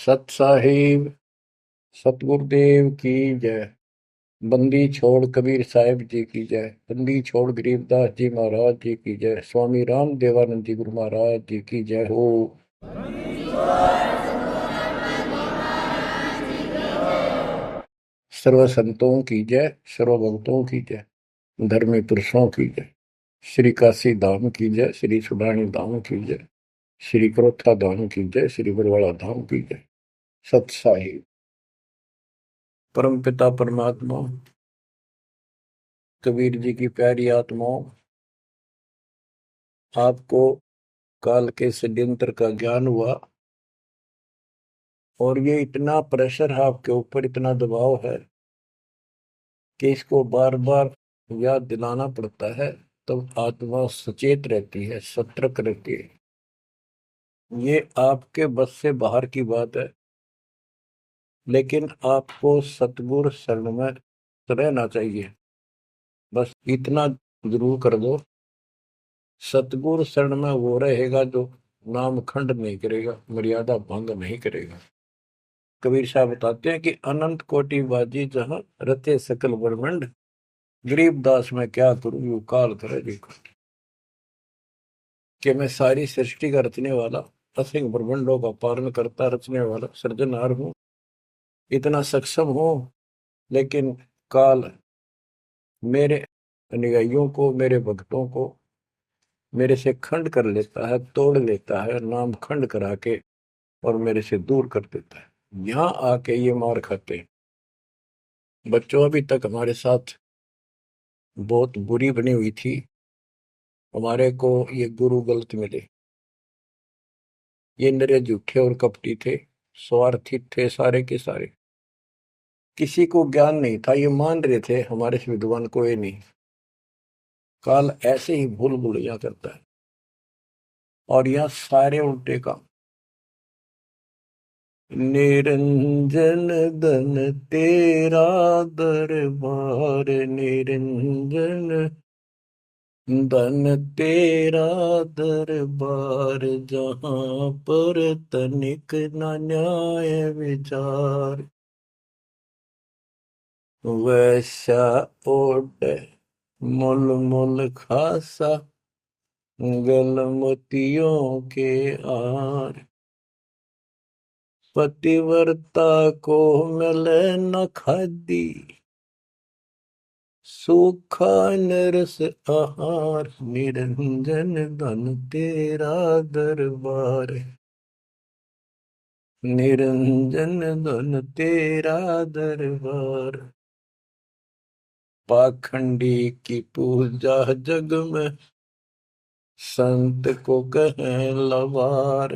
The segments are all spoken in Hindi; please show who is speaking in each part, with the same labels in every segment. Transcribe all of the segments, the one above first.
Speaker 1: सत साहिब सतगुरुदेव की जय। बंदी छोड़ कबीर साहिब जी की जय। बंदी छोड़ गरीबदास जी महाराज जी की जय। स्वामी राम देवानंद जी गुरु महाराज जी की जय हो। सर्व संतों की जय, सर्व भक्तों की जय, धर्मी पुरुषों की जय। श्री काशी धाम की जय, श्री सुडानी धाम की जय, श्री क्रोथा धाम की जय, श्री बरवाड़ा धाम की जय। सत साहिब परम पिता परमात्मा कबीर जी की प्यारी आत्माओं, आपको काल के षड्यंत्र का ज्ञान हुआ और ये इतना प्रेशर है आपके ऊपर, इतना दबाव है कि इसको बार बार याद दिलाना पड़ता है। तब आत्मा सचेत रहती है, सतर्क रहती है। ये आपके बस से बाहर की बात है, लेकिन आपको सतगुरु शरण में रहना चाहिए। बस इतना जरूर कर दो, सतगुरु शरण में वो रहेगा जो नाम खंड नहीं करेगा, मर्यादा भंग नहीं करेगा। कबीर साहब बताते हैं कि अनंत कोटि बाजी जहां रचे सकल ब्रह्मंड, गरीबदास में क्या करूं यू काल करे देखो। कि मैं सारी सृष्टि का रचने वाला, असंख्य ब्रह्मंडों का पालन करता रचने वाला सृजनहार हूं, इतना सक्षम हूं, लेकिन काल मेरे अनुयायियों को, मेरे भक्तों को मेरे से खंड कर लेता है, तोड़ लेता है, नाम खंड करा के और मेरे से दूर कर देता है। यहां आके ये मार खाते हैं। बच्चों अभी तक हमारे साथ बहुत बुरी बनी हुई थी। हमारे को ये गुरु गलत मिले। ये निरे झूठे और कपटी थे, स्वार्थी थे सारे के सारे। किसी को ज्ञान नहीं था, ये मान रहे थे हमारे से विद्वान कोई नहीं। काल ऐसे ही भूल भुलैया करता है और यह सारे उल्टे काम। निरंजन धन तेरा दरबार, निरंजन धन तेरा दरबार, जहां पर तनिक न न्याय विचार। वैसा ओट मुल मुल खासा, गल मोतियों के आर। पतिव्रता को मिले न खादी, सूखा नरस आहार। निरंजन धन तेरा दरबार, निरंजन धन तेरा दरबार। पाखंडी की पूजा जग में, संत को कहें लवार।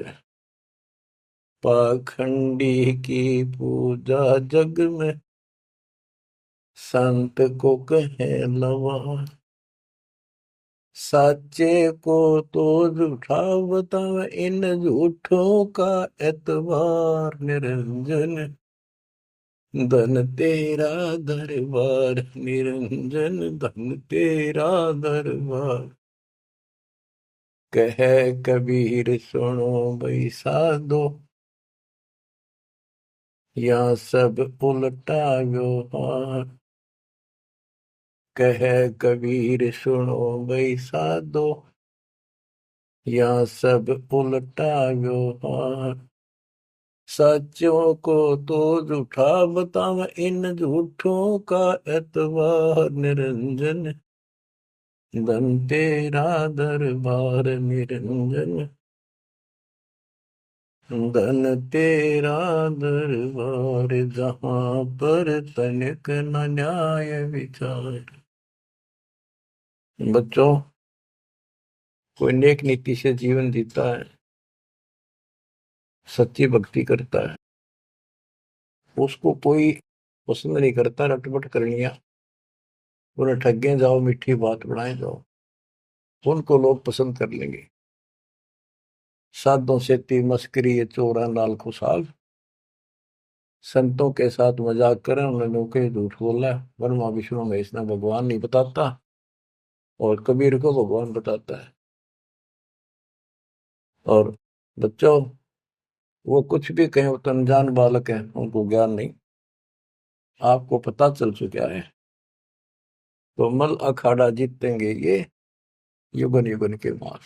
Speaker 1: पाखंडी की पूजा जग में, संत को कहें लवार। साचे को तो झूठा बतावे, इन झूठों का एतबार। निरंजन धन तेरा दरबार, निरंजन धन तेरा दरबार। कह कबीर सुनो भाई साधो, या सब उल्टा व्यवहार। कह कबीर सुनो भाई साधो, या सब उल्टा व्यवहार। सच्चों को तो झूठा बतावे, इन झूठों का एतबार। निरंजन धन तेरा दरबार, निरंजन धन तेरा दरबार, जहां पर तनिक न न्याय विचार। बच्चों, कोई नेक नीति से जीवन जीता है, सच्ची भक्ति करता है, उसको कोई पसंद नहीं करता रटपट करनिया। उन्हें ठगे जाओ, मीठी बात बढ़ाए जाओ, उनको लोग पसंद कर लेंगे। साधों से ती मस्करी ये चोरा नाल खुशाल। संतों के साथ मजाक करें, उन्होंने के झूठ बोला है। ब्रह्मा विष्णु महेश ना भगवान नहीं बताता, और कबीर को भगवान बताता है। और बच्चों, वो कुछ भी कहें, वो तो अनजान बालक है, उनको ज्ञान नहीं। आपको पता चल चुका है। तो मल अखाड़ा जीतेंगे ये युगन युगन के बाद।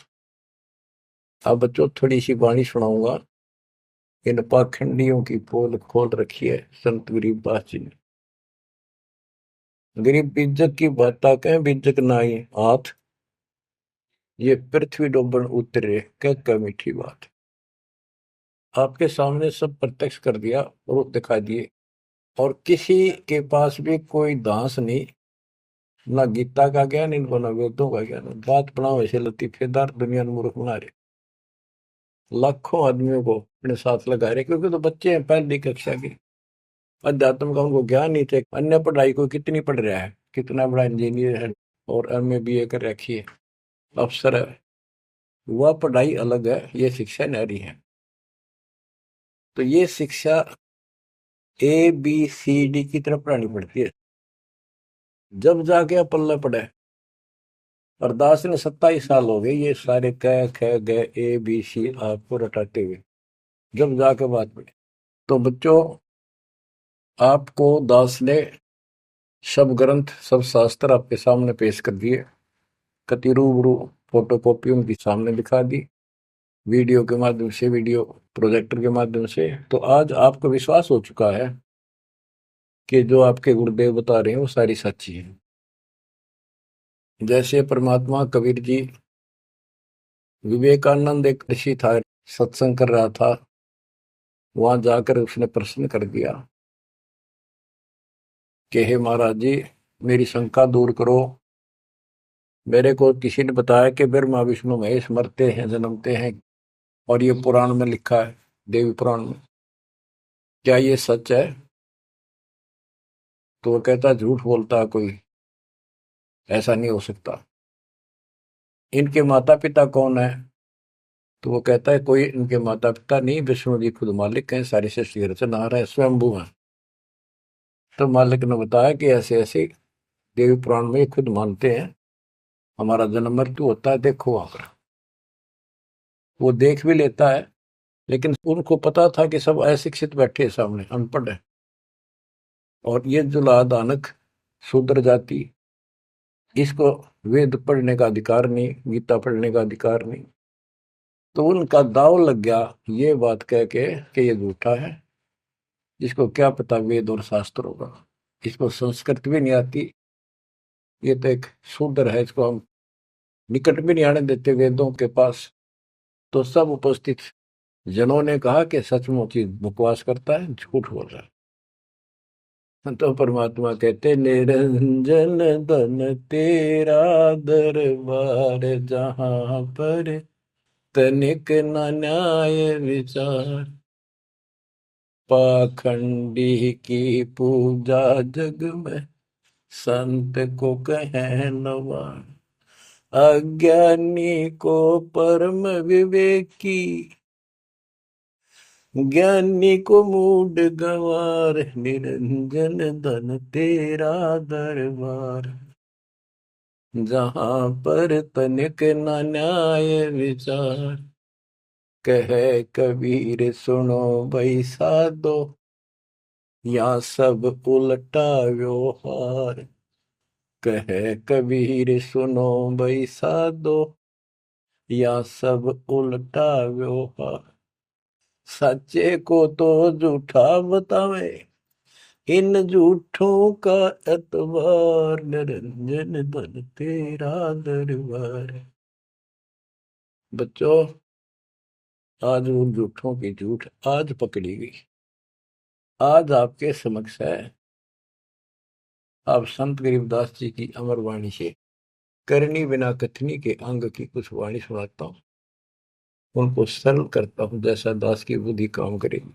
Speaker 1: अब बच्चों थोड़ी सी वाणी सुनाऊंगा। इन पाखंडियों की पोल खोल रखी है संत गरीबदास जी ने। गरीब बीजक की बाता कहें, बीजक नाई हाथ, ये पृथ्वी डोबन उतरे कह मीठी बात। आपके सामने सब प्रत्यक्ष कर दिया, रूप दिखा दिए, और किसी के पास भी कोई दांस नहीं, ना गीता का ज्ञान इनको, ना वेदों का ज्ञान। बात बनाओ ऐसे लतीफेदार, दुनिया में मूर्ख बना रहे। लाखों आदमियों को अपने साथ लगा रहे, क्योंकि तो बच्चे हैं पहली कक्षा के। अध्यात्म का उनको ज्ञान नहीं थे। अन्य पढ़ाई को कितनी पढ़ रहा है, कितना बड़ा इंजीनियर है और एमए बीए कर रखी है, अफसर है। वह पढ़ाई अलग है, ये शिक्षा न्यारी है। तो ये शिक्षा ABCD की तरफ पढ़ानी पड़ती है, जब जाके पल्ले पड़े। और दास ने 27 साल हो गए ये सारे क ख ग ABC आपको रटाते हुए, जब जाके बात पड़े। तो बच्चों, आपको दास ने सब ग्रंथ सब शास्त्र आपके सामने पेश कर दिए, कति रूबरू फोटो कॉपी उनकी सामने दिखा दी, वीडियो के माध्यम से, वीडियो प्रोजेक्टर के माध्यम से। तो आज आपको विश्वास हो चुका है कि जो आपके गुरुदेव बता रहे हैं वो सारी सच्ची है। जैसे परमात्मा कबीर जी, विवेकानंद एक ऋषि था, सत्संग कर रहा था, वहां जाकर उसने प्रश्न कर दिया कि हे महाराज जी, मेरी शंका दूर करो। मेरे को किसी ने बताया कि ब्रह्मा विष्णु महेश मरते हैं जन्मते हैं, और ये पुराण में लिखा है, देवी पुराण में, क्या ये सच है? तो वो कहता झूठ बोलता कोई, ऐसा नहीं हो सकता। इनके माता पिता कौन है? तो वो कहता है कोई इनके माता पिता नहीं, विष्णु जी खुद मालिक हैं, सारी सृष्टि रचनहार है, स्वयंभू है। तो मालिक ने बताया कि ऐसे ऐसे देवी पुराण में खुद मानते हैं हमारा जन्म मृत्यु होता है, देखो वहां पर। वो देख भी लेता है, लेकिन उनको पता था कि सब अशिक्षित बैठे सामने, अनपढ़ है। और ये जो लादानक शूद्र जाति, इसको वेद पढ़ने का अधिकार नहीं, गीता पढ़ने का अधिकार नहीं। तो उनका दाव लग गया ये बात कह के कि ये झूठा है, इसको क्या पता वेद और शास्त्र होगा, इसको संस्कृत भी नहीं आती, ये तो एक शूद्र है, इसको हम निकट भी नहीं आने देते वेदों के पास। तो सब उपस्थित जनों ने कहा कि सचमुच ही बकवास करता है, झूठ बोल रहा है। तो परमात्मा कहते निरंजन धन तेरा दरबार, जहां पर तनिक न न्याय विचार, पाखंडी की पूजा जग में संत को कहे नवार, अज्ञानी को परम विवेकी, ज्ञानी को मूड गवार, निरंजन धन तेरा दरबार, जहां पर तनिक न न्याय विचार, कहे कबीर सुनो भाई साधो, या सब उल्टा व्यवहार, कहे कबीर सुनो भाई साधो, या सब उल्टा व्यवहार, सच्चे को तो झूठा बतावे, इन झूठों का एतबार, निरंजन धन तेरा दरबार। बच्चों, आज उन झूठों की झूठ आज पकड़ी गई। आज आपके समक्ष है, आप संत गरीबदास जी की अमर वाणी से करनी बिना कथनी के अंग की कुछ वाणी सुनाता हूँ, उनको सरल करता हूँ जैसा दास की बुद्धि काम करेगी।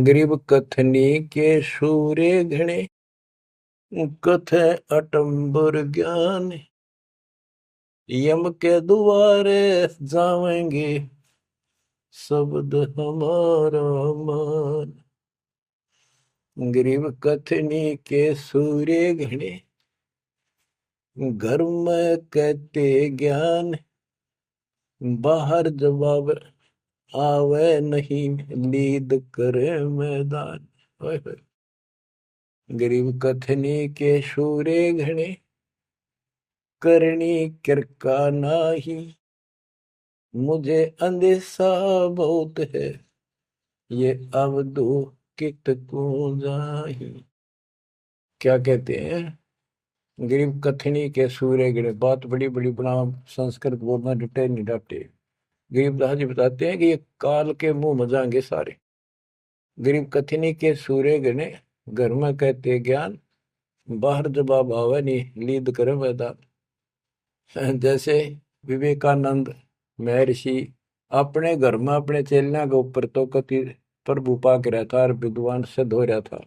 Speaker 1: गरीब कथनी के सूर्य घने, कथ अटंबर ज्ञान, यम के द्वारे जावेंगे शब्द हमारा मान। गरीब कथनी के सूर्य घने, घर में कहते ज्ञान, बाहर जवाब आवे नहीं नींद करे मैदान। ओए होए। गरीब कथनी के शूरे घने, करनी किरका नाही। मुझे अंदेशा बहुत है, ये अवधू कित को जाही। क्या कहते हैं? गरीब कथनी के सूर्य गिरे, बात बड़ी बड़ी बना, संस्कृत बोलना डटे नहीं डाटे। गरीबदास जी बताते हैं कि ये काल के मुंह मजाएंगे सारे। गरीब कथनी के सूर्य गिने, घर में कहते ज्ञान, बाहर जवाब आवे नहीं लीद करे मैदान। जैसे विवेकानंद महर्षि अपने घर में अपने चेलिया के ऊपर तो कति प्रभु पाक रहा था और विद्वान सिद्ध हो रहा था।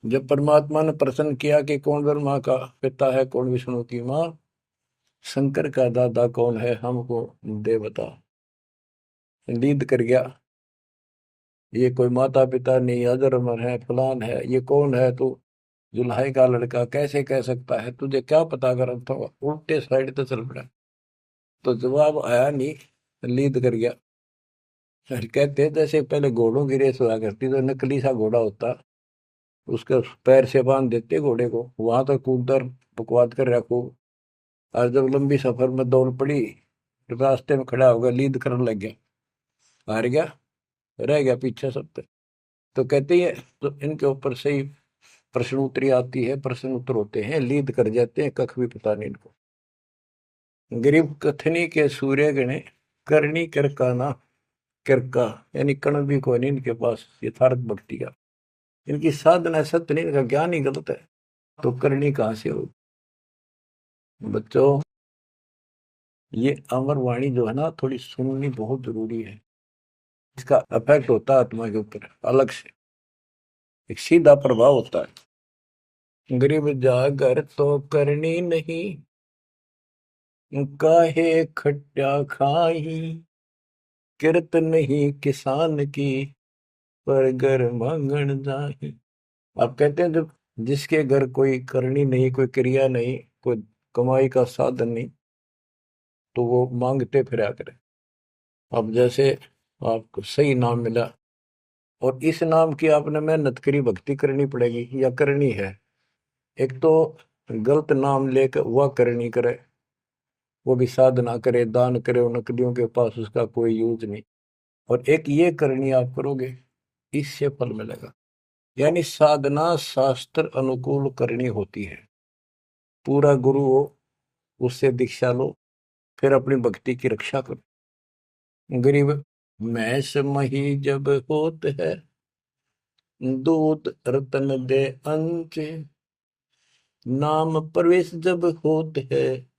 Speaker 1: जब परमात्मा ने प्रश्न किया कि कौन ब्रह्मा का पिता है, कौन विष्णु की माँ, शंकर का दादा कौन है, हमको दे बता। लीद कर गया, ये कोई माता पिता नहीं, अजर अमर है, फलान है, ये कौन है तू, जुल्हाई का लड़का कैसे कह सकता है, तुझे क्या पता कर, तो उल्टे साइड तो चल पड़ा। तो जवाब आया नहीं, लीद कर गया। फिर कहते हैं, जैसे पहले घोड़ों की रेस हुआ करती, तो नकली सा घोड़ा होता, उसके पैर से बांध देते घोड़े को, वहां तक कूदकर बकवाद कर रखो। और जब लंबी सफर में दौड़ पड़ी, रास्ते में खड़ा होगा, लीद करने लग गया, हार गया, रह गया पीछे सब पे। तो कहते हैं, तो इनके ऊपर से ही प्रश्न उत्तरी आती है, प्रश्न उत्तर होते हैं, लीद कर जाते हैं, कख भी पता नहीं इनको। गरीब कथनी के सूर्य गणे, करनी किरकाना। किरका यानी कण भी कोई नहीं इनके पास यथार्थ भक्ति का, इनकी साधना सत्य नहीं, इनका ज्ञान ही गलत है, तो करनी कहां से हो। बच्चों, ये अमर वाणी जो है ना, थोड़ी सुननी बहुत जरूरी है। इसका इफेक्ट होता है आत्मा के ऊपर अलग से, एक सीधा प्रभाव होता है। गरीब जागर तो करनी नहीं, काहे खट्टा खाई। किरत नहीं किसान की, पर घर मांगन जाही। आप कहते हैं, जब जिसके घर कोई करनी नहीं, कोई क्रिया नहीं, कोई कमाई का साधन नहीं, तो वो मांगते फिरा करे। अब जैसे आपको सही नाम मिला, और इस नाम की आपने मेहनत करी, भक्ति करनी पड़ेगी या करनी है। एक तो गलत नाम लेकर वह करनी करे, वो भी साधना करे, दान करे, उन नकलियों के पास उसका कोई यूज नहीं। और एक ये करनी आप करोगे, इससे फल मिलेगा। यानी साधना शास्त्र अनुकूल करनी होती है। पूरा गुरु हो, उससे दीक्षा लो, फिर अपनी भक्ति की रक्षा करो। गरीब मैस मही जब होत है, दूध रतन दे अंच। नाम प्रवेश जब होत है,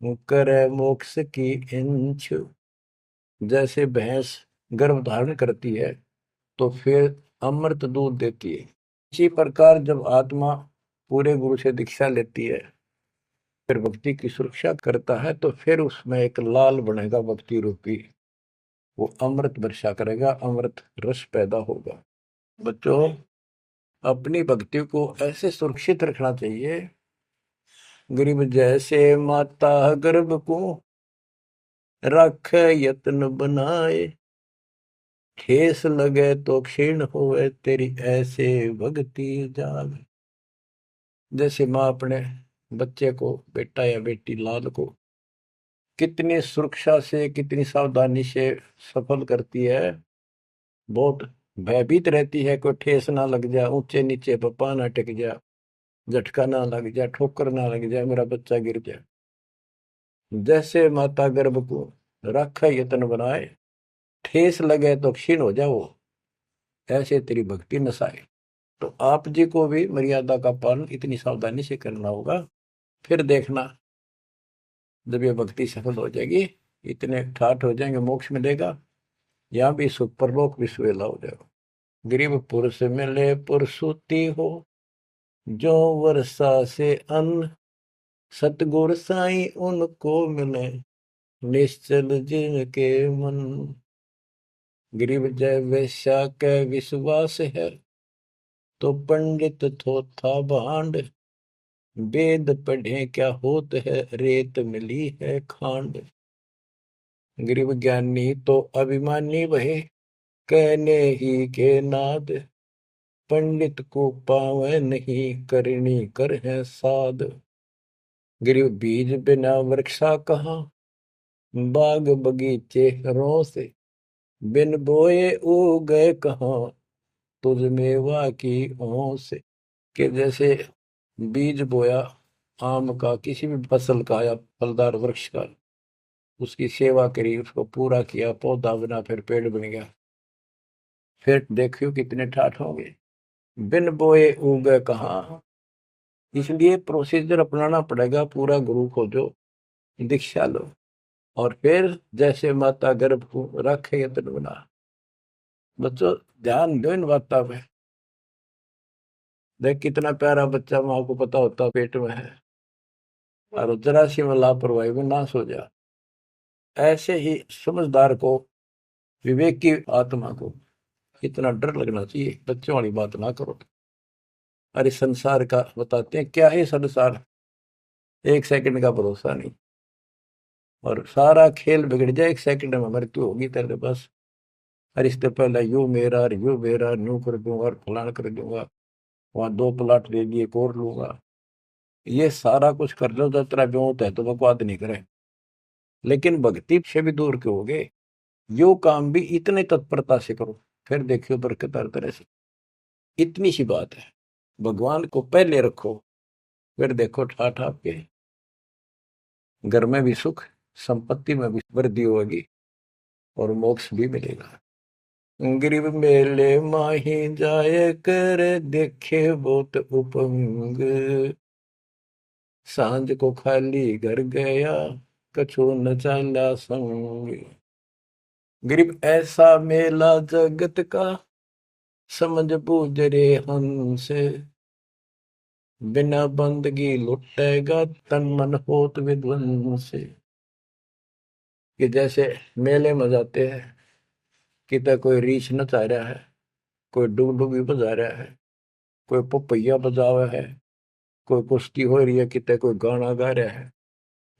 Speaker 1: करे मोक्ष की इंच। जैसे भैंस गर्भ धारण करती है, तो फिर अमृत दूध देती है, इसी प्रकार जब आत्मा पूरे गुरु से दीक्षा लेती है, फिर भक्ति की सुरक्षा करता है, तो फिर उसमें एक लाल बनेगा भक्ति रूपी, वो अमृत वर्षा करेगा, अमृत रस पैदा होगा। बच्चों, अपनी भक्ति को ऐसे सुरक्षित रखना चाहिए। गरीब जैसे माता गर्भ को, रख यत्न बनाए। ठेस लगे तो क्षीण होए, तेरी ऐसे भक्ति जाग। जैसे माँ अपने बच्चे को, बेटा या बेटी लाल को कितनी सुरक्षा से, कितनी सावधानी से सफल करती है, बहुत भयभीत रहती है, कोई ठेस ना लग जाए, ऊंचे नीचे पप्पा ना टिक जाए, झटका ना लग जाए, ठोकर ना लग जाए, मेरा बच्चा गिर जाए। जैसे माता गर्भ को रख यत्न बनाए, ठेस लगे तो क्षीण हो जाओ, ऐसे तेरी भक्ति नसाए। तो आप जी को भी मर्यादा का पालन इतनी सावधानी से करना होगा। फिर देखना, जब ये भक्ति सफल हो जाएगी, इतने ठाठ हो जाएंगे, मोक्ष मिलेगा, यहाँ भी सुख, परलोक भी सुहेला हो जाएगा। गरीब पुरुष मिले पुरसुती हो, जो वर्षा से अन्न। सतगुर साई उनको मिले, निश्चल जिनके मन। गरीब जय वैश्या के विश्वास है, तो पंडित थोथा भांड। वेद पढ़े क्या होत है, रेत मिली है खांड। गरीब ज्ञानी तो अभिमानी वही, कहने ही के नाद, पंडित को पावे नहीं, करनी कर है साध। गरीब बीज बिना वृक्षा कहाँ, बाग बगीचे रो से, बिन बोए उगे कहाँ, तुझ मेवा की ओं से। कि जैसे बीज बोया आम का, किसी भी फसल का या फलदार वृक्ष का, उसकी सेवा करी, उसको पूरा किया, पौधा बना, फिर पेड़ बन गया, फिर देखियो कितने ठाठ होंगे। बिन बोए उगे कहाँ, इसलिए प्रोसीजर अपनाना पड़ेगा पूरा। गुरु को जो दीक्षा लो, और फिर जैसे माता गर्भ को रखे यत्न बना। बच्चों ध्यान दो इन बातों पे। देख कितना प्यारा बच्चा, माँ को पता होता पेट में है, और जरा सी में लापरवाही में नाश हो जा। ऐसे ही समझदार को, विवेक की आत्मा को इतना डर लगना चाहिए, बच्चों वाली बात ना करो। अरे संसार का बताते हैं क्या है संसार, एक सेकंड का भरोसा नहीं, और सारा खेल बिगड़ जाए, एक सेकंड में मृत्यु होगी तेरे बस। अरे इससे पहले यू मेरा, यू मेरा, न्यू कर दूंगा और फलान कर दूंगा, वहां 2 प्लाट ले लिए, एक और लूंगा। ये सारा कुछ कर लो तो तेरा ब्योत है तो बकवाद नहीं करे, लेकिन भक्ति से भी दूर क्यों हो गए। यो काम भी इतने तत्परता से करो, फिर देखियो बरकत हर तरह से। इतनी सी बात है, भगवान को पहले रखो, फिर देखो ठाठ आपके घर में भी सुख, संपत्ति में भी वृद्धि होगी, और मोक्ष भी मिलेगा। गरीब मेले माही जाए कर, देखे बहुत उपंग, सांझ को खाली घर गया, कछु न चाला संग। गरीब ऐसा मेला जगत का, समझ बूझ रे हंस, बिना बंदगी लुटेगा, तन मन होत विध्वंस। कि जैसे मेले में जाते हैं, कितना कोई रीछ नचा रहा है, कोई डुगडुगी बजा रहा है, कोई पपैया बजा हुआ है, कोई कुश्ती हो रही है, कितने कोई गाना गा रहा है।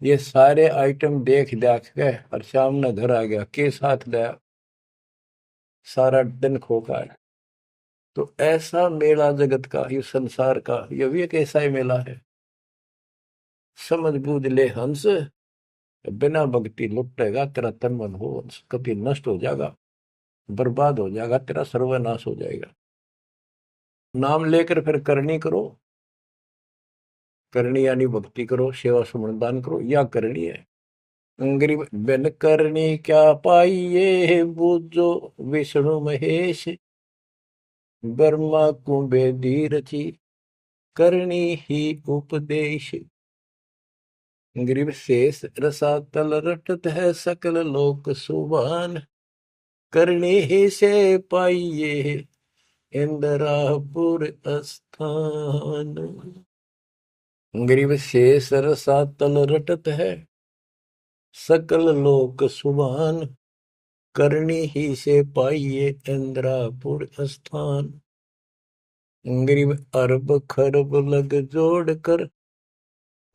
Speaker 1: ये सारे आइटम देख देख के और शाम ने घर आ गया, के साथ गया, सारा दिन खोखा है। तो ऐसा मेला जगत का, ये संसार का, ये भी एक ऐसा ही मेला है। समझ बूझ ले हंस, बिना भक्ति लुटेगा, तेरा तन मन हो कभी नष्ट हो जाएगा, बर्बाद हो जाएगा, तेरा सर्वनाश हो जाएगा। नाम लेकर फिर करनी करो, करनी यानी भक्ति करो, सेवा समर्पण करो, या करनी है। गरीब बिन करनी क्या पाइये, बूझो विष्णु महेश, ब्रह्मा कुंबेदी रची, करनी ही उपदेश। गरीब शेष रसातल रटत है, सकल लोक सुभान, करनी ही से पाइये, इंद्रापुर स्थान। गरीब शेष रसातल रटत है, सकल लोक सुभान, करनी ही से पाइये, इंद्रापुर स्थान। गरीब अरब खरब लग जोड़ कर,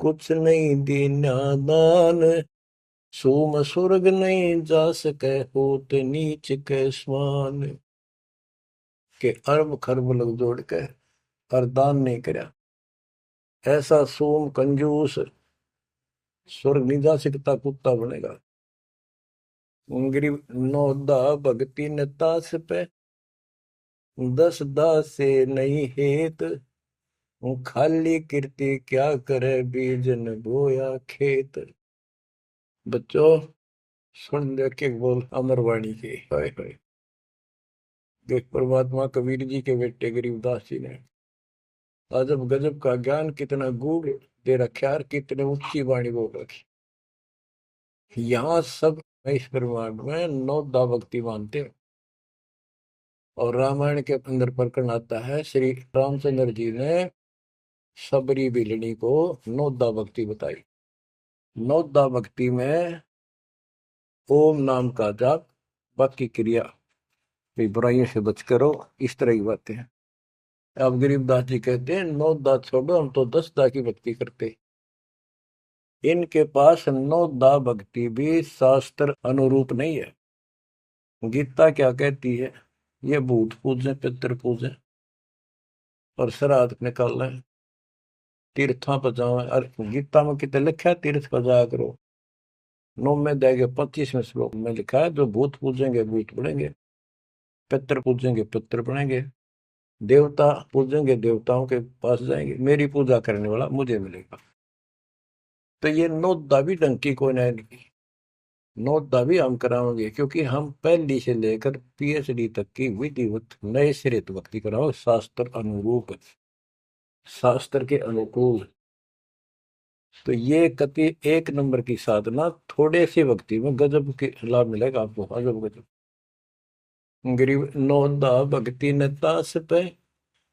Speaker 1: कुछ नहीं दीना दान, सोम स्वर्ग नहीं जा सके, होत नीच के समान। के अरब खरब लग जोड़ के और दान नहीं करया, ऐसा सोम कंजूस स्वर्ग नहीं जा सकता, कुत्ता बनेगा। गरीब नौदा भक्ति न तास पे, 10 दास से नहीं हेत, खाली कीर्ति क्या करे, बीज न बोया खेत। बच्चों सुन दे के बोल अमरवाणी के, हाय हाय। देख परमात्मा कबीर जी के बेटे गरीबदास जी ने अजब गजब का ज्ञान, कितना गूढ़ दे रखा है, कितने ऊंची वाणी बोल रखी। यहाँ सब इस ब्रह्मांड में 9 भक्ति मानते हैं। और रामायण के अंदर प्रकरण आता है, श्री रामचंद्र जी ने सबरी बिलनी को 9 भक्ति बताई। 9 भक्ति में ओम नाम का जाप, बाकी क्रिया, बुराइयों से बच करो, इस तरह की बातें हैं। अब गरीबदास जी कहते हैं 9 छोड़ो, हम तो 10 की भक्ति करते। इनके पास नौदा भक्ति भी शास्त्र अनुरूप नहीं है। गीता क्या कहती है? ये भूत पूजे, पितर पूजे और श्राद्ध निकाल रहे, तीर्था पर जाओ। और गीता में कितने लिखा है तीर्थ पर जाया करो? 9 में 25वें श्लोक में लिखा है जो भूत पूजेंगे भूत बनेंगे, पितर पूजेंगे पितर बनेंगे, देवता पूजेंगे देवताओं के पास जाएंगे, मेरी पूजा करने वाला मुझे मिलेगा। तो ये नौदा भी डंकी को नहीं, नौदा भी हम कराओगे क्योंकि हम पहली से लेकर पीएचडी तक की विधिवत नए सिरे तो भक्ति कराओ, शास्त्र अनुरूप, शास्त्र के अनुकूल। तो ये कति एक नंबर की साधना, थोड़े से भक्ति में गजब के लाभ मिलेगा आपको, अजब गजब। गरीब नौदा भक्ति न तास पे,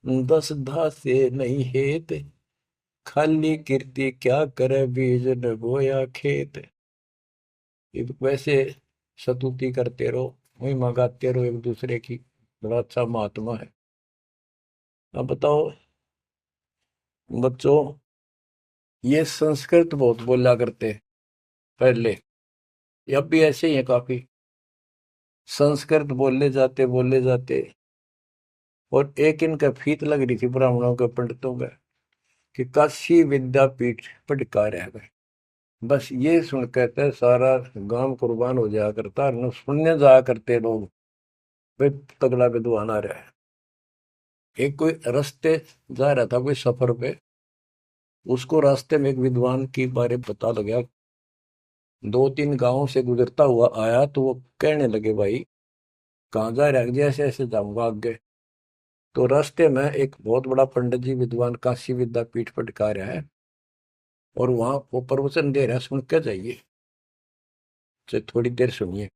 Speaker 1: 10 धा से नहीं हेत, खाली कीर्ति क्या करे बीज न बोया खेत। ये वैसे स्तुति करते रहो, वही मंगाते रहो एक दूसरे की, बड़ा अच्छा महात्मा है। अब बताओ बच्चों, ये संस्कृत बहुत बोला करते पहले, अब भी ऐसे ही है काफी, संस्कृत बोले जाते। और एक इनका फीत लग रही थी ब्राह्मणों के पंडितों का कि काशी विद्यापीठ पटकार है। बस ये सुन कहते सारा गांव कुर्बान हो जाया करता, न सुनने जाया करते लोग, वे तगड़ा विद्वान आ रहा है। एक कोई रास्ते जा रहा था कोई सफर पे, उसको रास्ते में एक विद्वान के बारे में पता लगा, 2-3 गांवों से गुजरता हुआ आया, तो वो कहने लगे भाई कहाँ जा रहा है? ऐसे ऐसे जाऊंगा आगे। तो रास्ते में एक बहुत बड़ा पंडित जी विद्वान काशी विद्यापीठ पटका रहा है, और वहां वो प्रवचन दे रहा है, सुन के जाइए, तो थोड़ी देर सुनिए।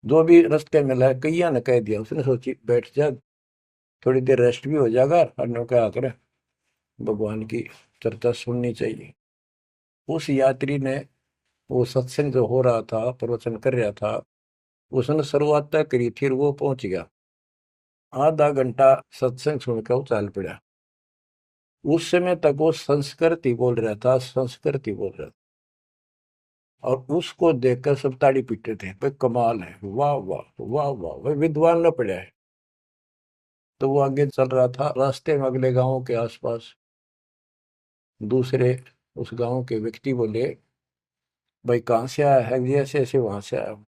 Speaker 1: जो भी रास्ते में लाया कैया ने कह दिया, उसने सोची बैठ जा, थोड़ी देर रेस्ट भी हो जाएगा, और क्या करे भगवान की चर्चा सुननी चाहिए। उस यात्री ने, वो सत्संग जो हो रहा था प्रवचन कर रहा था, उसने शुरुआत तय करी थी, वो पहुंच गया। आधा घंटा सत्संग सुनकर वो चल पड़ा। उस समय तक वो संस्कृत ही बोल रहा था, संस्कृत ही बोल रहा था, और उसको देखकर सब ताड़ी पीटते थे, भाई कमाल है, वाह वाह वाह वाह, भाई विद्वान न पड़ा है। तो वो आगे चल रहा था, रास्ते में अगले गांव के आसपास दूसरे उस गांव के व्यक्ति बोले भाई कहाँ से आया है? जी ऐसे ऐसे वहां से आया हूं।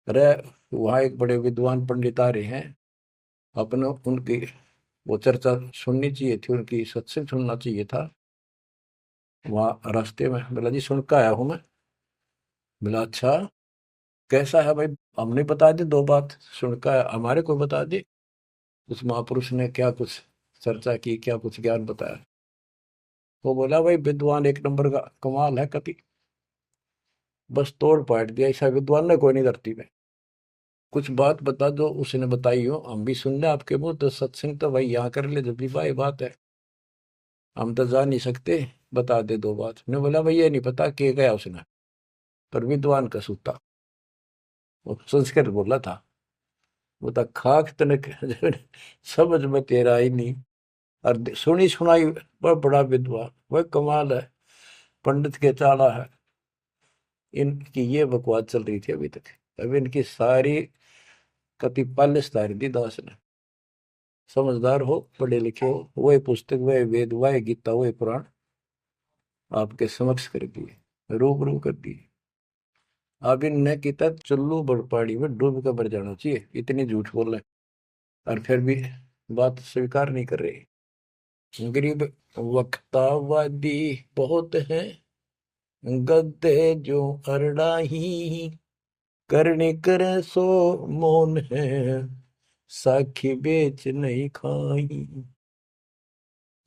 Speaker 1: अरे वहाँ एक बड़े विद्वान पंडित आ रहे हैं, अपने उनकी वो चर्चा सुननी चाहिए थी, उनकी सत्संग सुनना चाहिए था। वहाँ रास्ते में बोला जी सुन कर आया हूँ मैं। बोला अच्छा कैसा है भाई? हमने बता दी 2 बात, सुनकर हमारे को बता दी। उस महापुरुष ने क्या कुछ चर्चा की, क्या कुछ ज्ञान बताया? वो बोला भाई विद्वान एक नंबर का, कमाल है कति, बस तोड़ पाट दिया, ऐसा विद्वान ने कोई नहीं धरती में। कुछ बात बता दो, उसने बताई हो, हम भी सुन ले आपके मुंह, तो सत्संग तो भाई यहाँ कर ले जब भी भाई बात है, हम तो जा नहीं सकते, बता दे 2 बात। ने बोला भाई ये नहीं पता के गया उसने, पर विद्वान का सूता, वो संस्कृत बोला था। वो तो खाक तनक समझ में तेरा ही नहीं, और सुनी सुनाई वह बड़ा विद्वान, वह कमाल है, पंडित के चाला है। इनकी ये बकवास चल रही थी अभी तक। अब इनकी सारी कति पालिश तारी दी दास ने। समझदार हो, पढ़े लिखे हो, वही पुस्तक, वही वेद, वही गीता, वही पुराण आपके समक्ष कर दिए, रूबरू कर दिए। अब इनने किता चुल्लू बड़पाड़ी में डूब कर मर जाना चाहिए, इतनी झूठ बोल रहे, और फिर भी बात स्वीकार नहीं कर रहे। गरीब वक्तावादी बहुत है, गद्दे जो अरड़ाही, करने करे सो मौन है, साखी बेच नहीं खाई।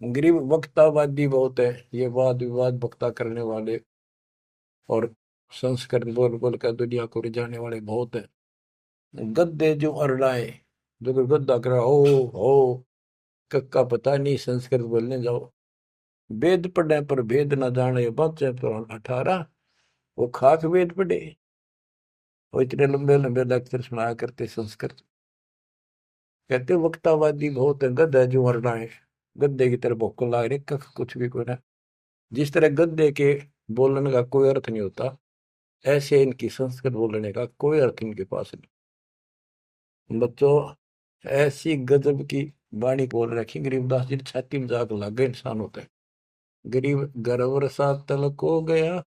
Speaker 1: गरीब वक्तावादी बहुत है, ये वाद विवाद वक्ता करने वाले और संस्कृत बोल बोल कर दुनिया को रिझाने वाले बहुत है। गद्दे जो अरड़ाए, जो कोई गद्दा कर हो कक्का पता नहीं, संस्कृत बोलने जाओ, वेद पढ़े पर भेद न जाने, बच्चे तो 18, वो खाक वेद पढ़े, वो इतने लंबे लंबे लेक्चर सुनाया करते संस्कृत। कहते वक्तावादी बहुत है, गद्दा जो अरड़ाए, गद्दे की तरह भौंकने लग रहे, कख कुछ भी कोई ना। जिस तरह गद्दे के बोलने का कोई अर्थ नहीं होता, ऐसे इनकी संस्कृत बोलने का कोई अर्थ इनके पास नहीं। बच्चों, ऐसी गजब की वाणी बोल रखी गरीबदास जी ने, छाती में जाग लग गए इंसान होते हैं। गरीब गरवर सा तलक हो गया,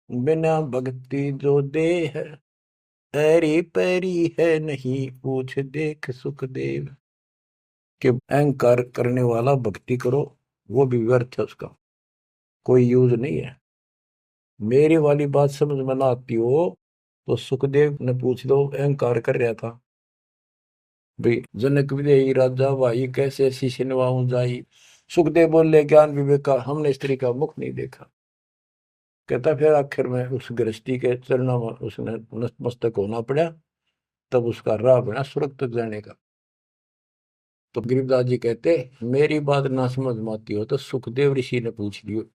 Speaker 1: बिना भक्ति जो दे है, ऐरी पैरी है नहीं पूछ देख सुखदेव। कि अहंकार करने वाला भक्ति करो, वो भी व्यर्थ है, उसका कोई यूज नहीं है। मेरी वाली बात समझ में ना आती हो तो सुखदेव ने पूछ दो, अहंकार कर रहा था भाई, जनक विदेही राजा भाई कैसे शीश निभाऊं जाई। सुखदेव बोले, ज्ञान विवेक का हमने स्त्री का मुख नहीं देखा। कहता फिर आखिर में उस गृहस्थी के चरणों में उसने नतमस्तक होना पड़ा, तब उसका राह बना स्वर्ग तक जाने का। तो गिरिराज जी कहते, मेरी बात ना समझ में आती हो तो सुखदेव ऋषि ने पूछ लियो,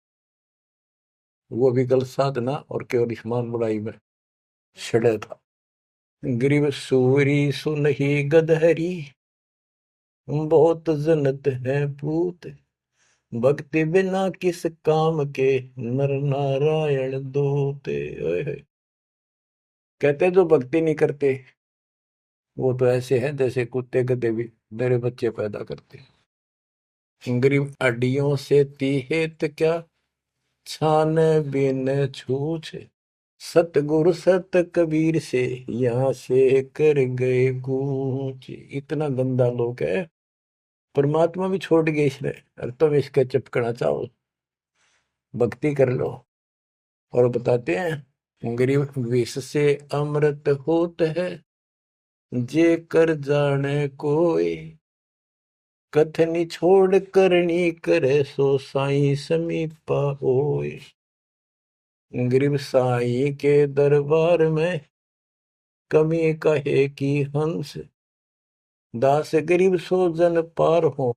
Speaker 1: वो भी गलत साधना और केवल ईमान बुराई में छड़े था। ग्रीव सूरी सुनही गदहरी, बहुत जन्नत है पूत, भक्ति बिना किस काम के, नर नारायण दोते। ओए होए। कहते जो भक्ति नहीं करते वो तो ऐसे हैं जैसे कुत्ते गधे भी मेरे बच्चे पैदा करते। ग्रीव अड्डियों से तीहेत क्या, छान बिन छूछे, सतगुरु सत कबीर से यहाँ से कर गए कूच। इतना गंदा लोग है, परमात्मा भी छोड़ गए इसने, और तुम इसका चिपकना चाहो, भक्ति कर लो। और बताते हैं, गरीब विष से अमृत होत है, जे कर जाने कोई, कथनी छोड़ करनी करे, सो साई समीपा होए। गरीब साई के दरबार में, कमी कहे की हंस, दास गरीब सो जन पार हो,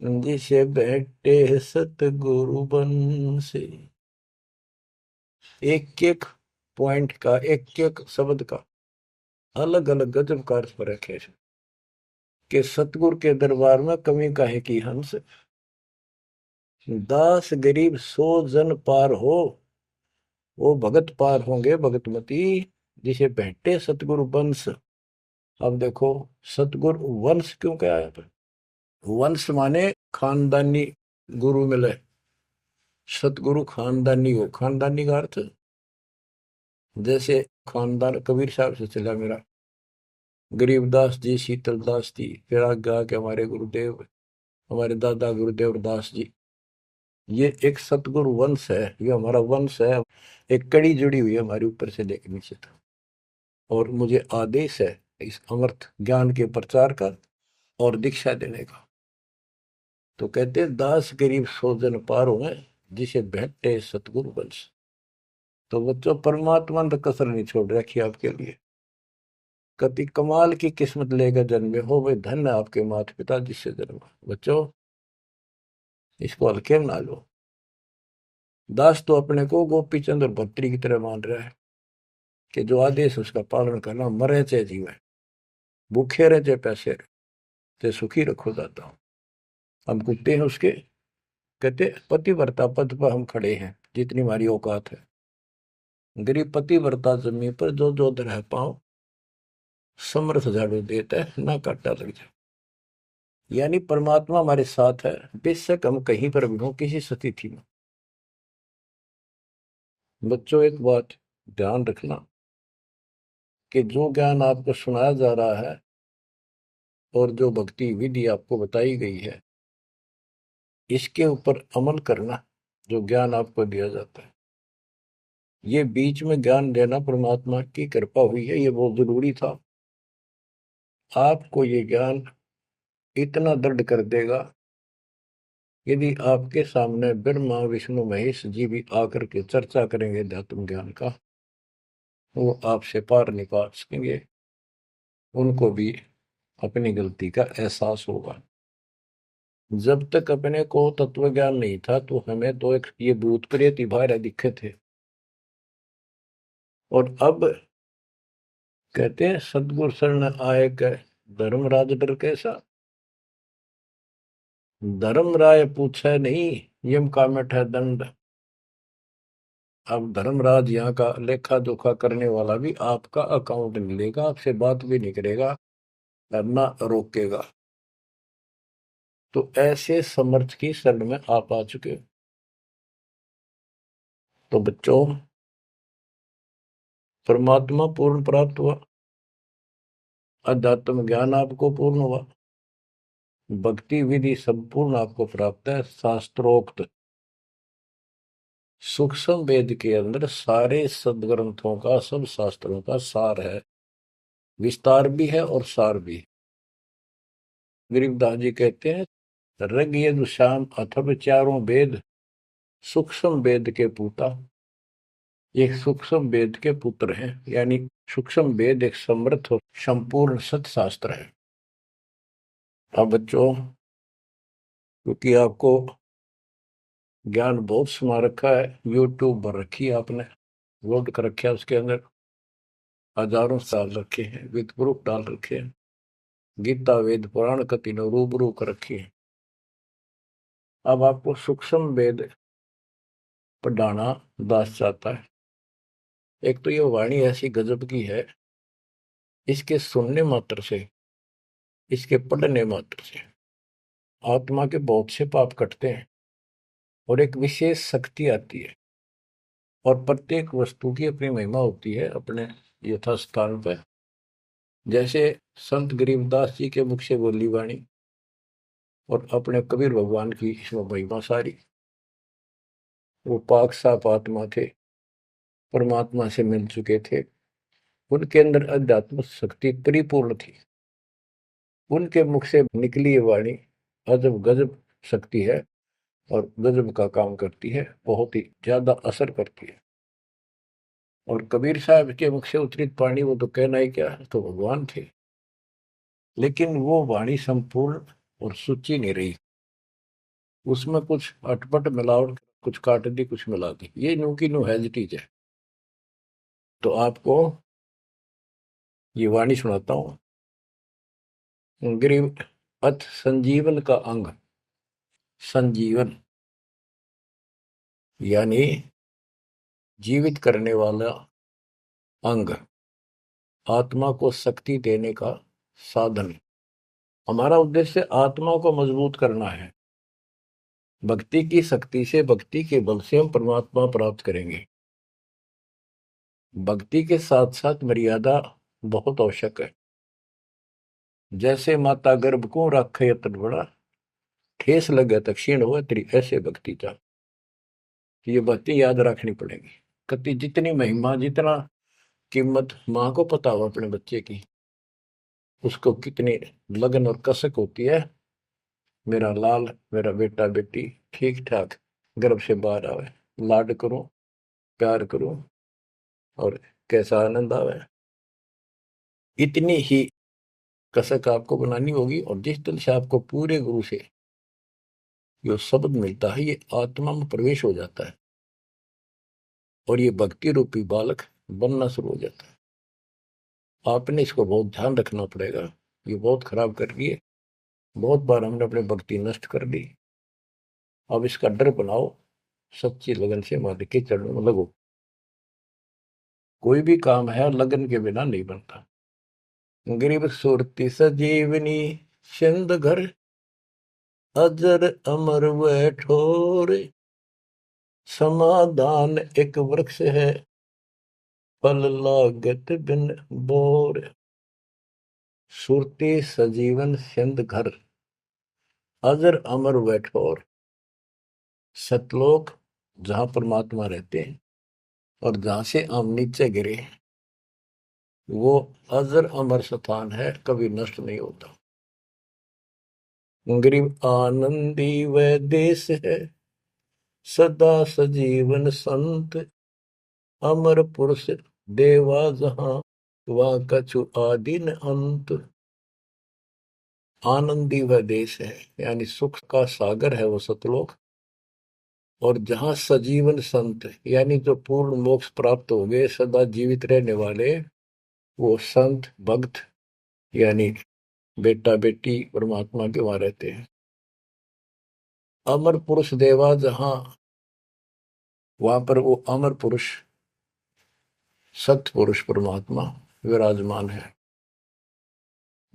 Speaker 1: जिसे बैठे सतगुरु बन से। एक एक पॉइंट का, एक एक शब्द का अलग अलग गजब का अर्थ पर रखे कि सतगुरु के दरबार में कमी काहे की हंस, दास गरीब सो जन पार हो, वो भगत पार होंगे भगतमती, जिसे भेंटे सतगुरु वंश। अब देखो, सतगुरु वंश क्यों क्या है? वंश माने खानदानी गुरु मिले, सतगुरु खानदानी हो। खानदानी का अर्थ जैसे खानदान कबीर साहब से चला मेरा, गरीबदास जी, शीतलदास जी, फिर आगे आके हमारे गुरुदेव, हमारे दादा गुरुदेव दास जी। ये एक सतगुरु वंश है, ये हमारा वंश है। एक कड़ी जुड़ी हुई है हमारे ऊपर से लेकर नीचे तक। और मुझे आदेश है इस अमृत ज्ञान के प्रचार का और दीक्षा देने का। तो कहते हैं, दास गरीब सो जन पारो है, जिसे भेंटे सतगुरु वंश। तो बच्चों, परमात्मा ने कसर नहीं छोड़ रखी आपके लिए। कति कमाल की किस्मत लेकर जन्मे हो, वे धन्य आपके माता पिता जिससे जन्मा। बच्चों, इसको हल्के में ना लो। दास तो अपने को गोपी चंद्र भट्टी की तरह मान रहा है कि जो आदेश उसका पालन करना, मरे चाहे जीवे, भूखे रहे चाहे पैसे रहे, ते सुखी रखो दाता हूं। हम कुत्ते हैं उसके। कहते पतिव्रता पद पर हम खड़े हैं, जितनी हमारी औकात है। गरीब पतिव्रता जमीन पर जो जो रह पाओ, समर्थ झाड़ू देता है, ना काटा लग जाए। यानी परमात्मा हमारे साथ है, बेशक हम कहीं पर भी हो, किसी स्थिति में। बच्चों, एक बात ध्यान रखना कि जो ज्ञान आपको सुनाया जा रहा है और जो भक्ति विधि आपको बताई गई है, इसके ऊपर अमल करना, जो ज्ञान आपको दिया जाता है। ये बीच में ज्ञान देना परमात्मा की कृपा हुई है, ये बहुत जरूरी था। आपको ये ज्ञान इतना दृढ़ कर देगा, यदि आपके सामने ब्रह्मा विष्णु महेश जी भी आकर के चर्चा करेंगे अध्यात्म ज्ञान का, वो आपसे पार नहीं पा सकेंगे। उनको भी अपनी गलती का एहसास होगा। जब तक अपने को तत्व ज्ञान नहीं था तो हमें तो एक ये भूत प्रेत ही बाहर दिखे थे। और अब कहते हैं, सदगुरु शरण आए गए, धर्मराज डर कैसा। धर्म राय पूछे नहीं, यम का मिठा दंड। अब धर्मराज यहाँ का लेखा जोखा करने वाला भी आपका अकाउंट नहीं लेगा, आपसे बात भी नहीं करेगा, ना रोकेगा। तो ऐसे समर्थ की शरण में आप आ चुके हो। तो बच्चों, परमात्मा पूर्ण प्राप्त हुआ, अध्यात्म ज्ञान आपको पूर्ण हुआ, भक्ति विधि संपूर्ण आपको प्राप्त है। शास्त्रोक्त सूक्ष्म वेद के अंदर सारे सदग्रंथों का, सब शास्त्रों का सार है, विस्तार भी है और सार भी है। गरीबदास जी कहते हैं, ऋग यजुः साम अथर्व चारों वेद सूक्ष्म वेद के पूता। एक सूक्ष्म वेद के पुत्र हैं, यानी सूक्ष्म वेद एक समर्थ और संपूर्ण सत्शास्त्र है। अब बच्चों, क्योंकि आपको ज्ञान बहुत समा रखा है, यूट्यूब पर रखी है आपने, लोड कर रखा है, उसके अंदर हजारों साल रखे हैं, विद प्रूफ डाल रखे हैं, गीता वेद पुराण का तीनों रूबरू कर रखी है। अब आपको सूक्ष्म वेद पढ़ाना दास चाहता है। एक तो ये वाणी ऐसी गजब की है, इसके सुनने मात्र से, इसके पढ़ने मात्र से आत्मा के बहुत से पाप कटते हैं और एक विशेष शक्ति आती है। और प्रत्येक वस्तु की अपनी महिमा होती है अपने यथास्थान पर। जैसे संत गरीबदास जी के मुख से बोली वाणी और अपने कबीर भगवान की इसमें महिमा सारी। वो पाक साफ आत्मा थे, परमात्मा से मिल चुके थे, उनके अंदर अध्यात्म शक्ति परिपूर्ण थी। उनके मुख से निकली ये वाणी अजब गजब शक्ति है और गजब का काम करती है, बहुत ही ज्यादा असर करती है। और कबीर साहब के मुख से उतरित वाणी, वो तो कहना ही क्या, तो भगवान थे। लेकिन वो वाणी संपूर्ण और सुची नहीं रही, उसमें कुछ अटपट मिलावट, कुछ काट दी, कुछ मिला दी, ये नो की नो हैजिटीज है। तो आपको ये वाणी सुनाता हूं। गरीब अथ संजीवन का अंग, संजीवन यानी जीवित करने वाला अंग, आत्मा को शक्ति देने का साधन। हमारा उद्देश्य आत्मा को मजबूत करना है। भक्ति की शक्ति से, भक्ति के बल से हम परमात्मा प्राप्त करेंगे। भक्ति के साथ साथ मर्यादा बहुत आवश्यक है। जैसे माता गर्भ को रखे यतन बड़ा, ठेस लगे तो क्षीण हो तेरी, ऐसे भक्ति चाह। ये बातें याद रखनी पड़ेगी। कति जितनी महिमा, जितना कीमत माँ को पता हो अपने बच्चे की, उसको कितनी लगन और कसक होती है, मेरा लाल, मेरा बेटा बेटी ठीक ठाक गर्भ से बाहर आवे, लाड करूं, प्यार करूं और कैसा आनंद आवे। इतनी ही कसक आपको बनानी होगी। और जिस दिन से आपको पूरे गुरु से जो शब्द मिलता है, ये आत्मा में प्रवेश हो जाता है और ये भक्ति रूपी बालक बनना शुरू हो जाता है। आपने इसको बहुत ध्यान रखना पड़ेगा। ये बहुत खराब कर रही है, बहुत बार हमने अपनी भक्ति नष्ट कर दी। अब इसका डर बनाओ, सच्ची लगन से मालिक के चरणों में लगो। कोई भी काम है लगन के बिना नहीं बनता। गरीब सुरती सजीवनी सिंध घर, अजर अमर व ठोर, समाधान एक वृक्ष है, फल लागत बिन बोर। सुरती सजीवन सिंध घर, अजर अमर व ठोर। सतलोक जहां परमात्मा रहते हैं और जहां से हम नीचे गिरे, वो अजर अमर स्थान है, कभी नष्ट नहीं होता। गरीब आनंदी वह देश है, सदा सजीवन संत, अमर पुरुष देवा जहां, वह कछु आदि न अंत। आनंदी वह देश है, यानी सुख का सागर है वो सतलोक। और जहां सजीवन संत, यानी जो पूर्ण मोक्ष प्राप्त हो गए, सदा जीवित रहने वाले, वो संत भक्त यानी बेटा बेटी परमात्मा के वहां रहते हैं। अमर पुरुष देवा जहां, वहां पर वो अमर पुरुष सत्य पुरुष परमात्मा विराजमान है।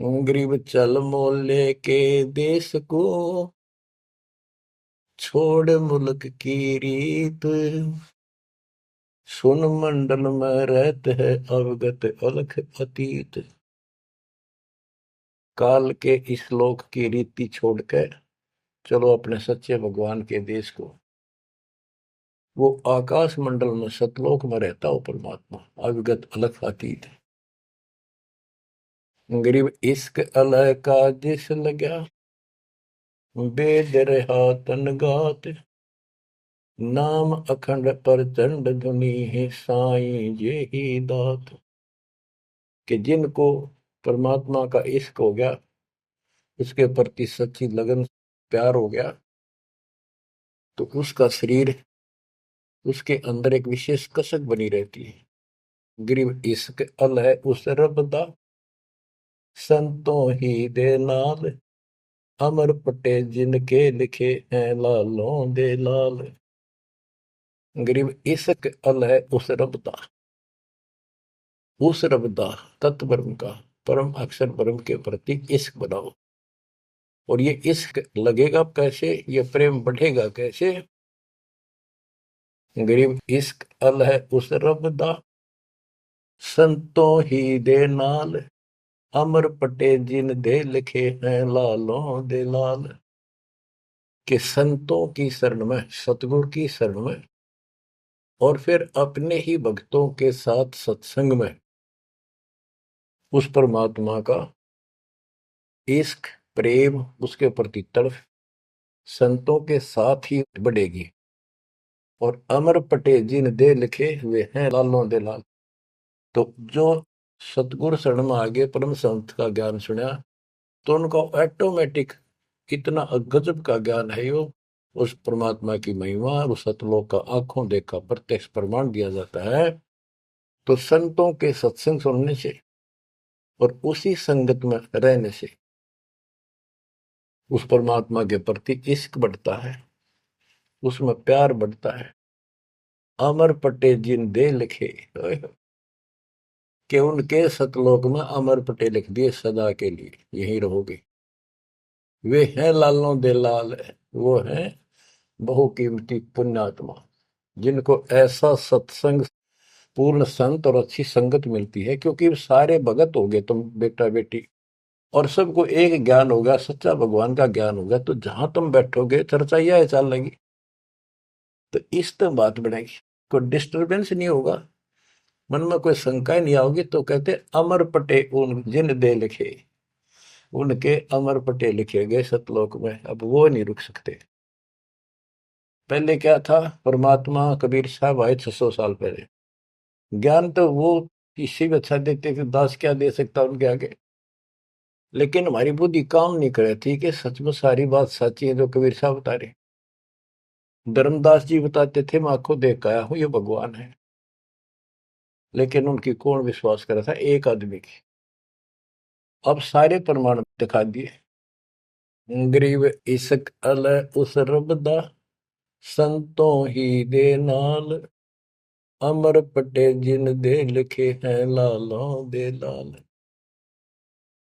Speaker 1: गरीब चल मोले के देश को, छोड़ मुल्क की रीत, सुन मंडल में रहते है अवगत अलख अतीत। काल के इस लोक की रीति छोड़कर चलो अपने सच्चे भगवान के देश को। वो आकाश मंडल में सतलोक में रहता हो परमात्मा, अविगत अलख अतीत। गरीब इश्क अलह का जिस लगा, बेद रहा तन गात, नाम अखंड प्रचंड धुनी है साईं ये ही दात। कि जिनको परमात्मा का इश्क हो गया, उसके प्रति सच्ची लगन प्यार हो गया, तो उसका शरीर, उसके अंदर एक विशेष कसक बनी रहती है। गरीब इश्क अल है उस रब दा, संतों ही दे नाल, अमर पटे जिनके लिखे हैं लालों दे लाल। गरीब इश्क अल है उस रब दा, उस रब दा तत्व ब्रह्म का, परम अक्षर ब्रह्म के प्रति इश्क बनाओ। और ये इश्क लगेगा कैसे, ये प्रेम बढ़ेगा कैसे। गरीब इश्क अल है उस रब दा, संतों ही दे नाल, अमर पटे जिन दे लिखे हैं लालों दे लाल। कि संतों की शरण में, सतगुरु की शरण में, और फिर अपने ही भक्तों के साथ सत्संग में उस परमात्मा का इश्क प्रेम, उसके प्रति तड़प संतों के साथ ही बढ़ेगी। और अमर पटे जिन दे लिखे हुए हैं लालों दे लाल। तो जो सतगुरु शरण में आगे परम संत का ज्ञान सुना, तो उनको ऑटोमेटिक कितना गजब का ज्ञान है। वो उस परमात्मा की महिमा, उस सतलोक का आंखों देखा प्रत्यक्ष प्रमाण दिया जाता है। तो संतों के सत्संग सुनने से और उसी संगत में रहने से उस परमात्मा के प्रति इश्क बढ़ता है, उसमें प्यार बढ़ता है। अमर पटे जिन दे लिखे, कि उनके सतलोक में अमर पटे लिख दिए, सदा के लिए यही रहोगे। वे हैं लालों दे लाल, वो हैं बहुकीमती पुण्यात्मा, जिनको ऐसा सत्संग, पूर्ण संत और अच्छी संगत मिलती है। क्योंकि सारे भगत हो गए तुम बेटा बेटी, और सबको एक ज्ञान होगा, सच्चा भगवान का ज्ञान होगा, तो जहां तुम बैठोगे चर्चा यह चल लेगी। तो इस तो बात बनेगी, कोई डिस्टरबेंस नहीं होगा, मन में कोई शंका नहीं आओगी। तो कहते अमर पटे उन जिन दे लिखे, उनके अमर पटे लिखे गए सतलोक में, अब वो नहीं रुक सकते। पहले क्या था, परमात्मा कबीर साहब आए 600 साल पहले, ज्ञान तो वो इससे भी अच्छा देते थे, दास क्या दे सकता उनके आगे। लेकिन हमारी बुद्धि काम नहीं करे थी कि सच में सारी बात सच्ची है जो कबीर साहब बता रहे। धर्मदास जी बताते थे मैं आंखों देख आया हूं ये भगवान है, लेकिन उनकी कौन विश्वास करा था, एक आदमी की। अब सारे प्रमाण दिखा दिए। गरीब इश्क अल उस रब दा, संतों ही दे नाल, अमर पटे जिन दे लिखे हैं लालों दे लाल।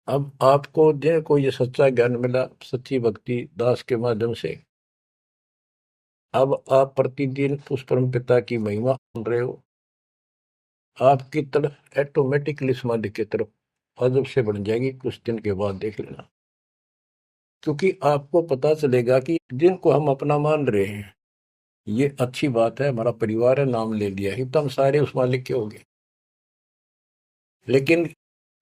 Speaker 1: अब आपको जिनको ये सच्चा ज्ञान मिला सच्ची भक्ति दास के माध्यम से, अब आप प्रतिदिन उस परम पिता की महिमा सुन रहे हो, आपकी तरफ ऑटोमेटिकली समाधि की तरफ अजब से बन जाएगी। कुछ दिन के बाद देख लेना, क्योंकि आपको पता चलेगा कि जिनको हम अपना मान रहे हैं, ये अच्छी बात है, हमारा परिवार है, नाम ले लिया ही तो हम सारे उस मालिक के हो गए। लेकिन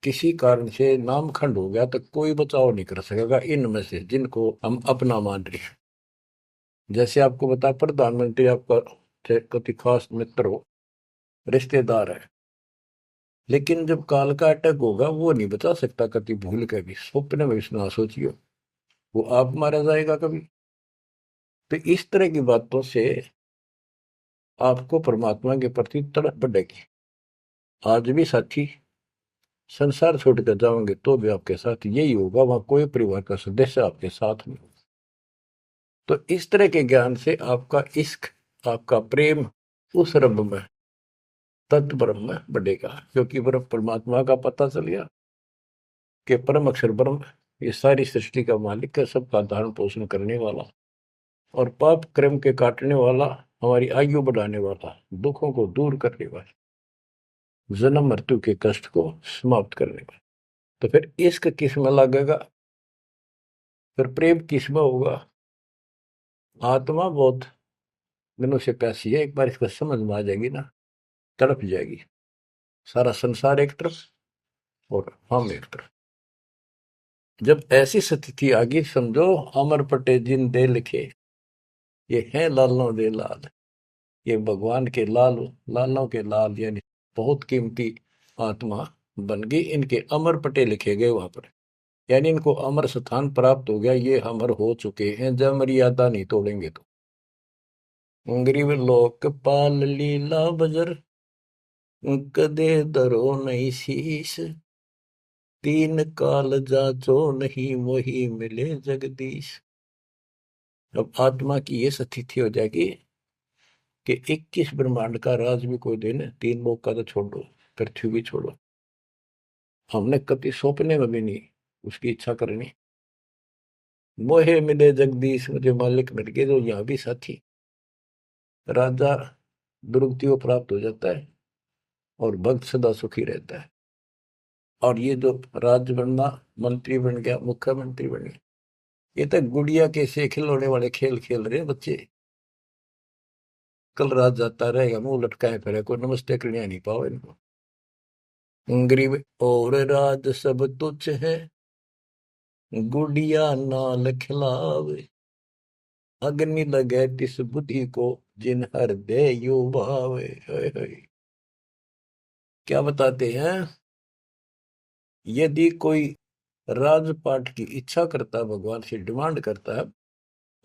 Speaker 1: किसी कारण से नाम खंड हो गया तो कोई बचाव नहीं कर सकेगा इनमें से जिनको हम अपना मान रहे हैं। जैसे आपको बता, प्रधानमंत्री आपका कति खास मित्र हो, रिश्तेदार है, लेकिन जब काल का अटैक होगा वो नहीं बचा सकता कति, भूल के भी स्वप्न में भी ना सोचियो, वो आप मारा जाएगा कभी। तो इस तरह की बातों से आपको परमात्मा के प्रति तड़प बढ़ेगी। आज भी साथी संसार छोड़कर जाओगे तो भी आपके साथ यही होगा, वहां कोई परिवार का सदस्य आपके साथ नहीं होगा। तो इस तरह के ज्ञान से आपका इश्क, आपका प्रेम उस रब में, तत्व ब्रह्म में बढ़ेगा, क्योंकि ब्रह्म परमात्मा का पता चल गया कि परम अक्षर ब्रह्म ये सारी सृष्टि का मालिक है, सबका धारण पोषण करने वाला और पाप कर्म के काटने वाला, हमारी आयु बढ़ाने वाला, दुखों को दूर करने वाला, जन्म मृत्यु के कष्ट को समाप्त करने वाला। तो फिर इश्क किस में लगेगा, फिर प्रेम किस में होगा। आत्मा बहुत दिनों से प्यासी है, एक बार इसको समझ में आ जाएगी ना, तड़प जाएगी। सारा संसार एक तरफ और हम एक तरफ। जब ऐसी स्थिति आ गई, समझो अमर पटे जिन दे लिखे, ये है लालों दे लाल, ये भगवान के लाल, लालों के लाल, यानी बहुत कीमती आत्मा बन गई, इनके अमर पटे लिखे गए वहां पर, यानी इनको अमर स्थान प्राप्त हो गया, ये अमर हो चुके हैं, जब मर्यादा नहीं तोड़ेंगे तो। गरीब लोक पाल लीला बजर, कदे दरो नहीं शीश, तीन काल जाचो नहीं वही मिले जगदीश। अब आत्मा की ये स्थिति हो जाएगी कि 21 ब्रह्मांड का राज भी कोई देने, तीन लोग का तो छोड़ो, पृथ्वी भी छोड़ो, हमने कभी सौंपने में भी नहीं उसकी इच्छा करनी। मोहे मिले जगदीश, मुझे मालिक मिल गए, जो यहाँ भी साथी, राजा दुर्गति को प्राप्त हो जाता है और भक्त सदा सुखी रहता है। और ये जो राज्य बनना, मंत्री बन गया, मुख्यमंत्री बन गया, ये तो गुड़िया के से खिलौने वाले खेल खेल रहे हैं बच्चे। कल रात जाता रहेगा, मुंह लटकाए फिरे, कोई नमस्ते करने नहीं पाओ इनको। गरीब और राज सब तुच्छ है, गुड़िया नाल खिलावे, अग्नि लगे तिस बुद्धि को, जिन हृदय यू भावे। हाय हाय। क्या बताते हैं, यदि कोई राजपाट की इच्छा करता है, भगवान से डिमांड करता है,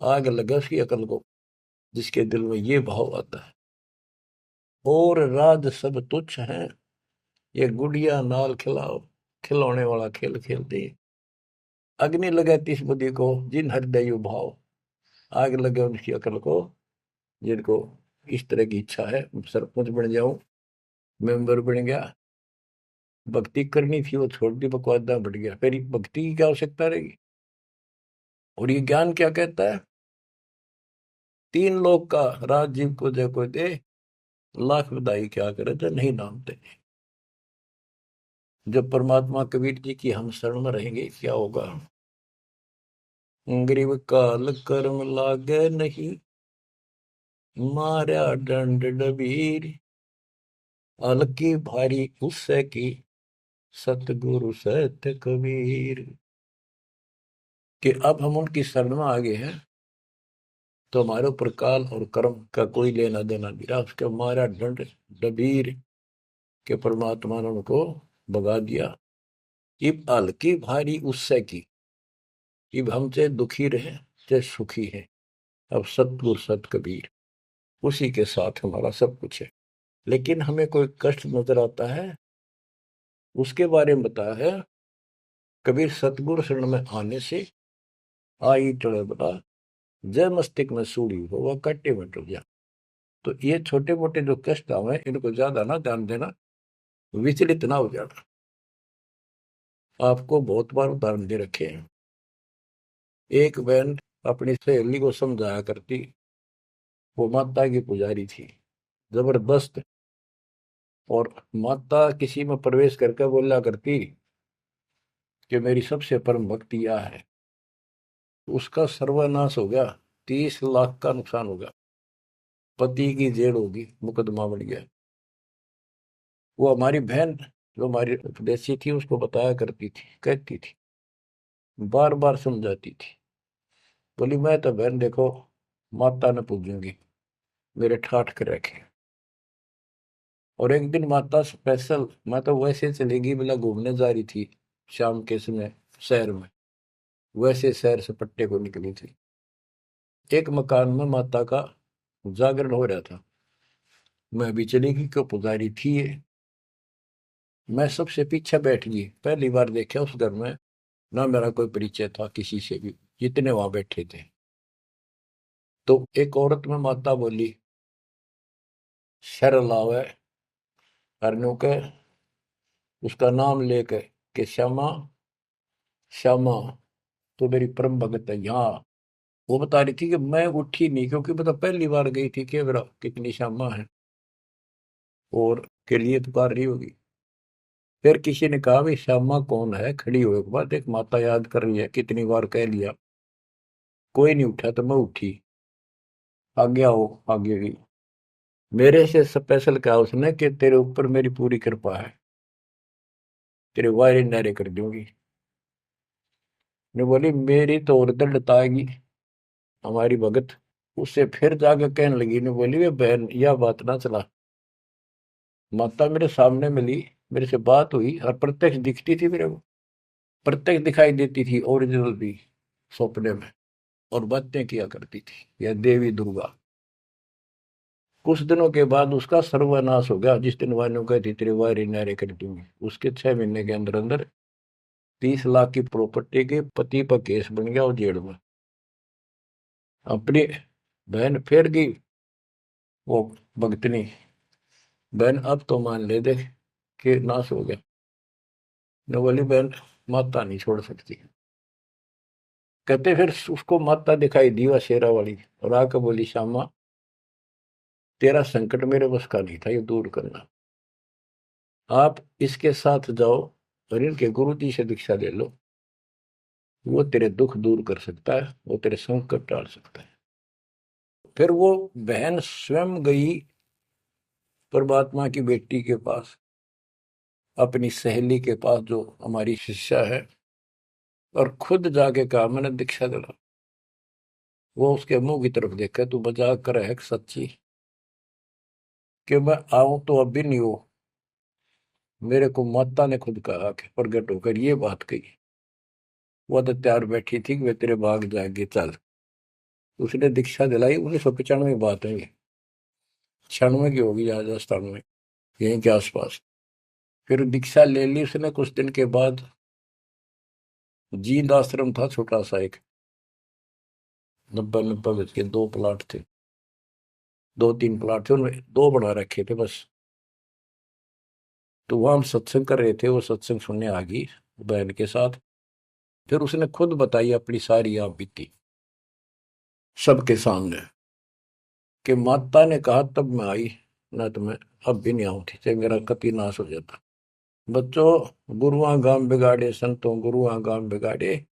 Speaker 1: आग लगे उसकी अकल को, जिसके दिल में ये भाव आता है, और राज सब तुच्छ है, ये गुड़िया नाल खिलाओ, खिलौने वाला खेल खेलते, अग्नि लगे तिस बुद्धि को, जिन हृदय भाव, आग लगे उनकी अकल को, जिनको इस तरह की इच्छा है, सरपंच बन जाऊं, मेंबर बन गया, भक्ति करनी थी वो छोड़ दी, बकवादा बढ़ गया, फिर भक्ति की क्या आवश्यकता रहेगी। और ये ज्ञान क्या कहता है, तीन लोग का राज जीव को जय को दे, लाख बधाई क्या करे जो नहीं नामते। जब परमात्मा कबीर जी की हम शरण में रहेंगे क्या होगा, गरीब काल कर्म लागे नहीं, मारा दंड डबीर, अलकी भारी उससे की, सतगुरु सत्य कबीर। कि अब हम उनकी शरण में आ गए हैं, तो हमारे ऊपर काल और कर्म का कोई लेना देना नहीं रहा, उसके मारा दंड डबीर के परमात्मा ने उनको भगा दिया। इब हल्की भारी उससे की, इब हम चाहे दुखी रहे चाहे सुखी है, अब सतगुरु सत कबीर, उसी के साथ हमारा सब कुछ है। लेकिन हमें कोई कष्ट नजर आता है, उसके बारे में बताया है कबीर, सतगुरु शरण में आने से आई चढ़े बता, जय मस्तिष्क में सूड़ी हो वह कट्टे में टूट जा। तो ये छोटे मोटे जो कष्ट आवे, इनको ज्यादा ना ध्यान देना, विचलित ना हो जाना। आपको बहुत बार उदाहरण दे रखे हैं। एक बहन अपनी सहेली को समझाया करती, वो माता की पुजारी थी जबरदस्त, और माता किसी में प्रवेश करके बोला करती कि मेरी सबसे परम भक्ति यह है। उसका सर्वनाश हो गया, 30 लाख का नुकसान हो गया, पति की जेल होगी, मुकदमा बढ़ गया। वो हमारी बहन जो हमारी उपदेशी थी उसको बताया करती थी, कहती थी, बार बार समझाती थी, बोली मैं तो बहन देखो माता ने पूजूंगी, मेरे ठाठ के रखे। और एक दिन माता स्पेशल, मैं तो वैसे चलेगी बिना घूमने जा रही थी शाम के समय शहर में, वैसे शहर से पट्टे को निकली थी। एक मकान में माता का जागरण हो रहा था, मैं भी चली गई, क्यों पुजारी थी ये। मैं सबसे पीछे बैठ गई, पहली बार देखा उस घर में, ना मेरा कोई परिचय था किसी से भी, जितने वहां बैठे थे। तो एक औरत में माता बोली, शर लावे हरनों के, उसका नाम लेके कि श्यामा श्यामा तो मेरी परम भगत है यहाँ। वो बता रही थी कि मैं उठी नहीं, क्योंकि बता पहली बार गई थी कि मेरा कितनी श्यामा है और के लिए पुकार रही होगी। फिर किसी ने कहा भाई श्यामा कौन है, खड़ी हुए के बाद एक माता याद कर रही है, कितनी बार कह लिया, कोई नहीं उठा तो मैं उठी, आगे आओ आगे गई। मेरे से स्पेशल कहा उसने कि तेरे ऊपर मेरी पूरी कृपा है, तेरे वायरे नारे कर दूंगी। ने बोली मेरी तो और दिल लताएगी हमारी भगत। उससे फिर जाके कहने लगी, ने बोली वे बहन यह बात ना चला, माता मेरे सामने मिली, मेरे से बात हुई और प्रत्यक्ष दिखती थी मेरे को, प्रत्यक्ष दिखाई देती थी ओरिजिनल भी सपने में, और बातें किया करती थी यह देवी दुर्गा। कुछ दिनों के बाद उसका सर्वनाश हो गया, जिस दिन वायु कहती तेरे वायरे नारे कर दूंगी, उसके 6 महीने के अंदर अंदर 30 लाख की प्रॉपर्टी के पति पर केस बन गया और जेल में। अपनी बहन फिर गई वो भगतनी, बहन अब तो मान ले दे कि नाश हो गया। न बोली बहन माता नहीं छोड़ सकती। कहते फिर उसको माता दिखाई दी वह शेरा वाली, और आकर बोली श्यामा तेरा संकट मेरे बस का नहीं था ये दूर करना, आप इसके साथ जाओ और इनके गुरु जी से दीक्षा ले लो, वो तेरे दुख दूर कर सकता है, वो तेरे संकट टाल सकता है। फिर वो बहन स्वयं गई परमात्मा की बेटी के पास, अपनी सहेली के पास जो हमारी शिष्या है, और खुद जाके कहा मैंने दीक्षा दिला। वो उसके मुंह की तरफ देखा, तू मजाक कर है सच्ची, कि मैं आऊं तो अब भी नहीं हो, मेरे को माता ने खुद कहा कि प्रगट होकर ये बात कही। वो तो तैयार बैठी थी कि वे तेरे भाग जाएंगे चल। उसने दीक्षा दिलाई, 1995 बात है ये, 96 की होगी या राजस्थान में यहीं के आसपास। फिर दीक्षा ले ली उसने, कुछ दिन के बाद जींद आश्रम था छोटा सा एक, 90 90 गज के 2 प्लाट थे, 2 3 प्लाट थे, उनमें 2 बना रखे थे बस। तो वहां हम सत्संग कर रहे थे, वो सत्संग सुनने आ गई बहन के साथ। फिर उसने खुद बताई अपनी सारी आप बीती सबके सामने, कि माता ने कहा तब मैं आई, ना तो मैं अब भी नहीं आऊंगी, चाहे मेरा कति नाश हो जाता। बच्चों गुरुआ गांव बिगाड़े संतों गुरुआ गांव बिगाड़े,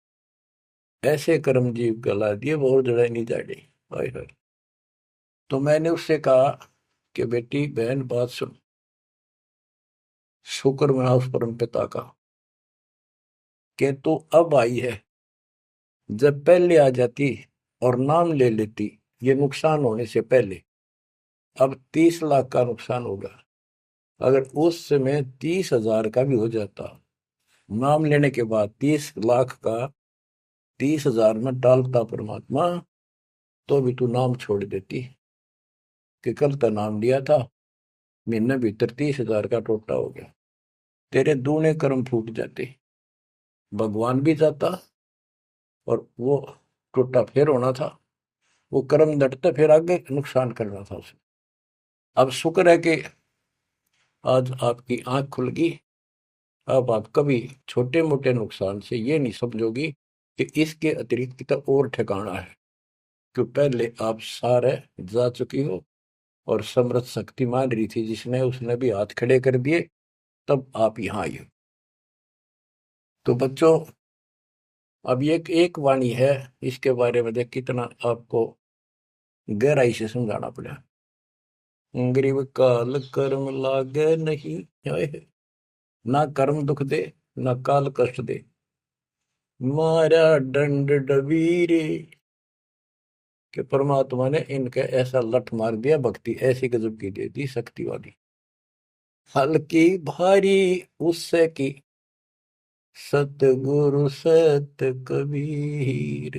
Speaker 1: ऐसे कर्म जीव गला दिए वो जड़ा नहीं जाड़े। हाय हाय। तो मैंने उससे कहा कि बेटी बहन बात सुन, शुक्र मना उस परम पिता का कि तू अब आई है, जब पहले आ जाती और नाम ले लेती ये नुकसान होने से पहले, अब 30 लाख का नुकसान होगा। अगर उस समय 30,000 का भी हो जाता, नाम लेने के बाद 30 लाख का 30,000 में डालता परमात्मा, तो भी तू नाम छोड़ देती, कि कल का नाम लिया था, महीने भीतर 30,000 का टोटा हो गया, तेरे दूने कर्म फूट जाते, भगवान भी जाता और वो टोटा फिर होना था, वो कर्म डटता फिर आगे नुकसान करना था उसे। अब शुक्र है कि आज आपकी आंख खुल गई, अब आप कभी छोटे मोटे नुकसान से ये नहीं समझोगी कि इसके अतिरिक्त तो और ठिकाना है, क्यों पहले आप सारे जा चुकी हो, और समृद्ध शक्ति मान रही थी जिसने, उसने भी हाथ खड़े कर दिए, तब आप यहाँ आई हो। तो बच्चों अब ये एक वाणी है, इसके बारे में देख कितना आपको गहराई से समझाना पड़ा। गरीब काल कर्म लागे नहीं, हाय हाय। ना कर्म दुख दे ना काल कष्ट दे, मारा दंड डबीरे, कि परमात्मा ने इनके ऐसा लठ मार दिया, भक्ति ऐसी गजब की दे दी शक्ति वाली। हल्की भारी उससे की सतगुरु सत कबीर।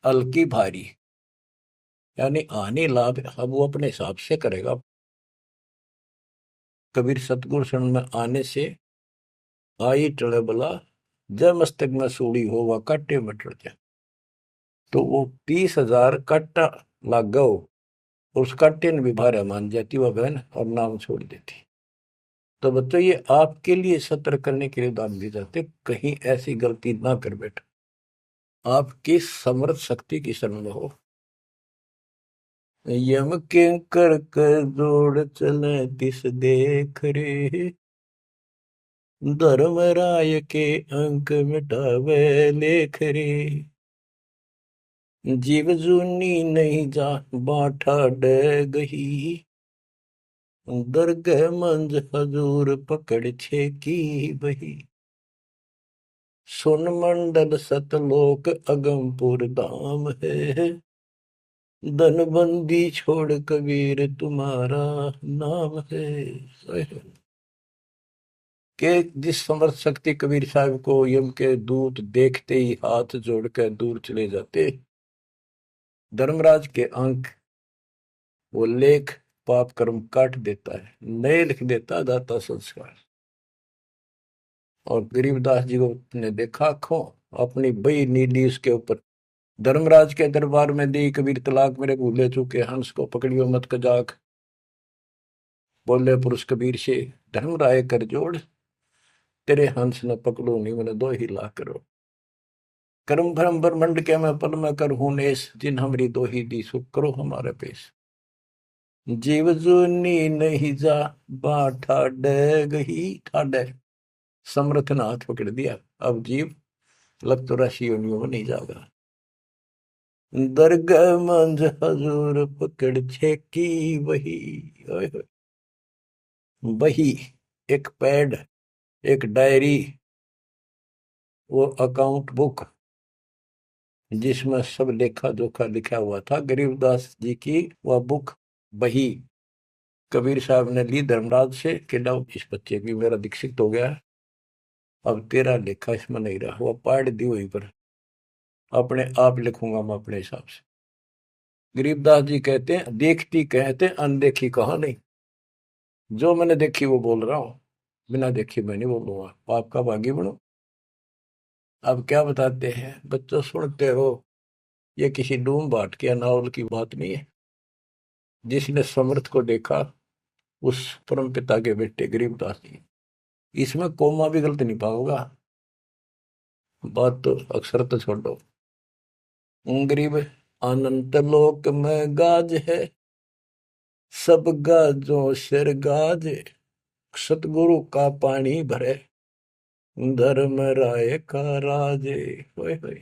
Speaker 1: हल्की भारी यानी आने लाभ अब वो अपने हिसाब से करेगा। कबीर सतगुरु शरण में आने से आई टले बला, जब मस्तक में सूड़ी हो वह काटे में टल जाए। तो वो 30,000 काटा लाग गो, उस काटे ने भी भारा मान जाती वह बहन और नाम छोड़ देती। तो बच्चों ये आपके लिए सत्र करने के लिए दान दिए जाते, कहीं ऐसी गलती ना कर बैठो, आपकी समर्थ शक्ति की शरण में हो। यम के कर कर जोड़ चले तिस देख रे, धर्मराय के अंक मिटावे लेख रे, जीव जूनी नहीं जा बाठा डे गही, दरगह मंज हजूर पकड़ छे की बही, सुन मंडल सतलोक अगमपुर धाम है, धनबंदी छोड़ कबीर तुम्हारा नाम है। के जिस समर्थ शक्ति कबीर साहब को यम के दूत देखते ही हाथ जोड़कर दूर चले जाते, धर्मराज के अंक वो लेख पाप कर्म काट देता है, नए लिख देता दाता संस्कार। और गरीबदास जी को ने देखा आंखों, अपनी बई नीली उसके ऊपर, धर्मराज के दरबार में दी कबीर तलाक मेरे भूले चूके, हंस को पकड़ियो मत कजाक, बोले पुरुष कबीर से धर्मराय कर जोड़, तेरे हंस न पकड़ो नहीं मैंने दो ही ला करो, कर्म भ्रम ब्रह्मंड के मैं पल में कर हूं नेस, जिन हमरी दो ही दी सुख करो हमारे पेश, जीव जूनी नहीं जा बाठा गही ठाडे, समर्थ ने हाथ पकड़ दिया, अब जीव लग तो राशि योनियों में नहीं जाएगा, दरगाह मंझ हजूर पकड़ छेकी वही। ओए होए। वही एक पैड, एक डायरी, वो अकाउंट बुक जिसमें सब लेखा जोखा लिखा हुआ था, गरीबदास जी की वह बुक वही कबीर साहब ने ली धर्मराज से कि लो इस बच्चे की मेरा दीक्षित हो गया, अब तेरा लेखा इसमें नहीं रहा, वो पाड़ दी वहीं पर, अपने आप लिखूंगा मैं अपने हिसाब से। गरीबदास जी कहते हैं देखती कहते अनदेखी कहा नहीं, जो मैंने देखी वो बोल रहा हूं, बिना देखी मैं नहीं बोलूंगा, पाप का भागी बनो। अब क्या बताते हैं बच्चों, सुनते हो, ये किसी डूम बाट के नावल की बात नहीं है, जिसने समर्थ को देखा उस परम पिता के बेटे गरीबदास जी, इसमें कोमा भी गलत नहीं पाओगा, बात तो अक्षर तो छोड़ दो। गरीब अनंत लोक में गाज है, सब गाजों सिर गाज, सतगुरु का पानी भरे, धर्म राय का राजे। होए होए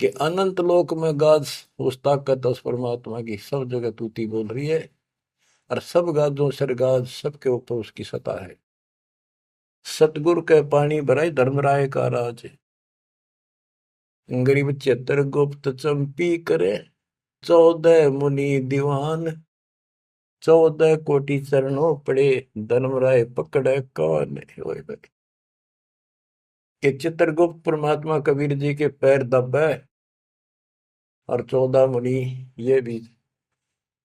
Speaker 1: कि अनंत लोक में गाज उस ताकत उस परमात्मा की सब जगह तूती बोल रही है, और सब गाजों सिर गाज, सबके ऊपर उसकी सत्ता है, सतगुरु के पानी भराई धर्मराय का राज, गरीब चतर गुप्त चंपी करे, 14 मुनि दीवान, 14 कोटि चरणों पड़े, धर्मराय पकड़े कौन। कि चित्रगुप्त परमात्मा कबीर जी के पैर दबे, और 14 मुनि ये भी,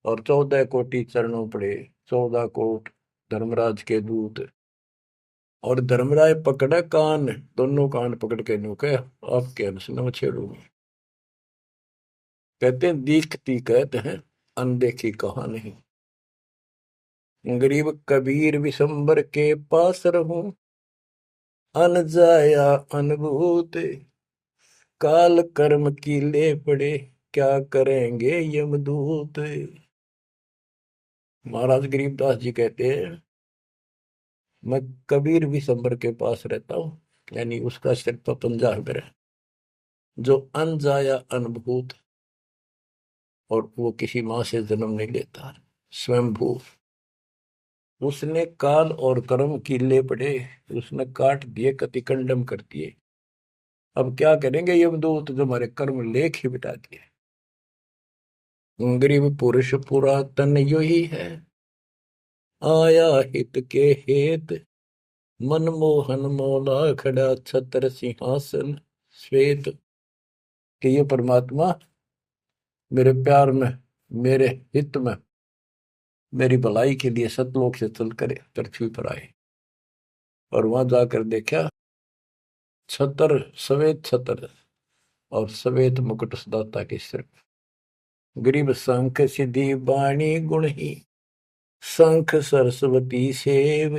Speaker 1: और 14 कोटि चरणों पड़े, 14 कोट धर्मराज के दूत, और धर्मराय पकड़े कान, दोनों कान पकड़ के न्यू कहे आपके अंश न छेड़ूंगी। कहते हैं दीखती कहते हैं अनदेखी कहा नहीं, गरीब कबीर विशंबर के पास रहूं, अन जाया अनुभूत, काल कर्म की ले पड़े, क्या करेंगे यमदूत। महाराज गरीबदास जी कहते हैं मैं कबीर विशंबर के पास रहता हूँ, यानी उसका सिर पर पंजा है मेरा, जो अनजाया अनुभूत, और वो किसी माँ से जन्म नहीं लेता, स्वयंभू, उसने काल और कर्म की ले पड़े, उसने काट दिए, कतिकंडम कर दिए, अब क्या करेंगे यमदूत, जो हमारे कर्म लेख ही बिटा दिए। गरीब पुरुष पुरातन यो ही है, आया हित के हेत, मनमोहन मौला खड़ा छत्र सिंहासन श्वेत, कि ये परमात्मा मेरे प्यार में, मेरे हित में, मेरी भलाई के लिए सतलोक से चल कर पृथ्वी पर आए, और वहां जाकर देखा छतर, सफेद छतर और सफेद मुकुट दाता के सिर, गरीब शंख सिद्धि बाणी गुण ही, शंख सरस्वती सेव,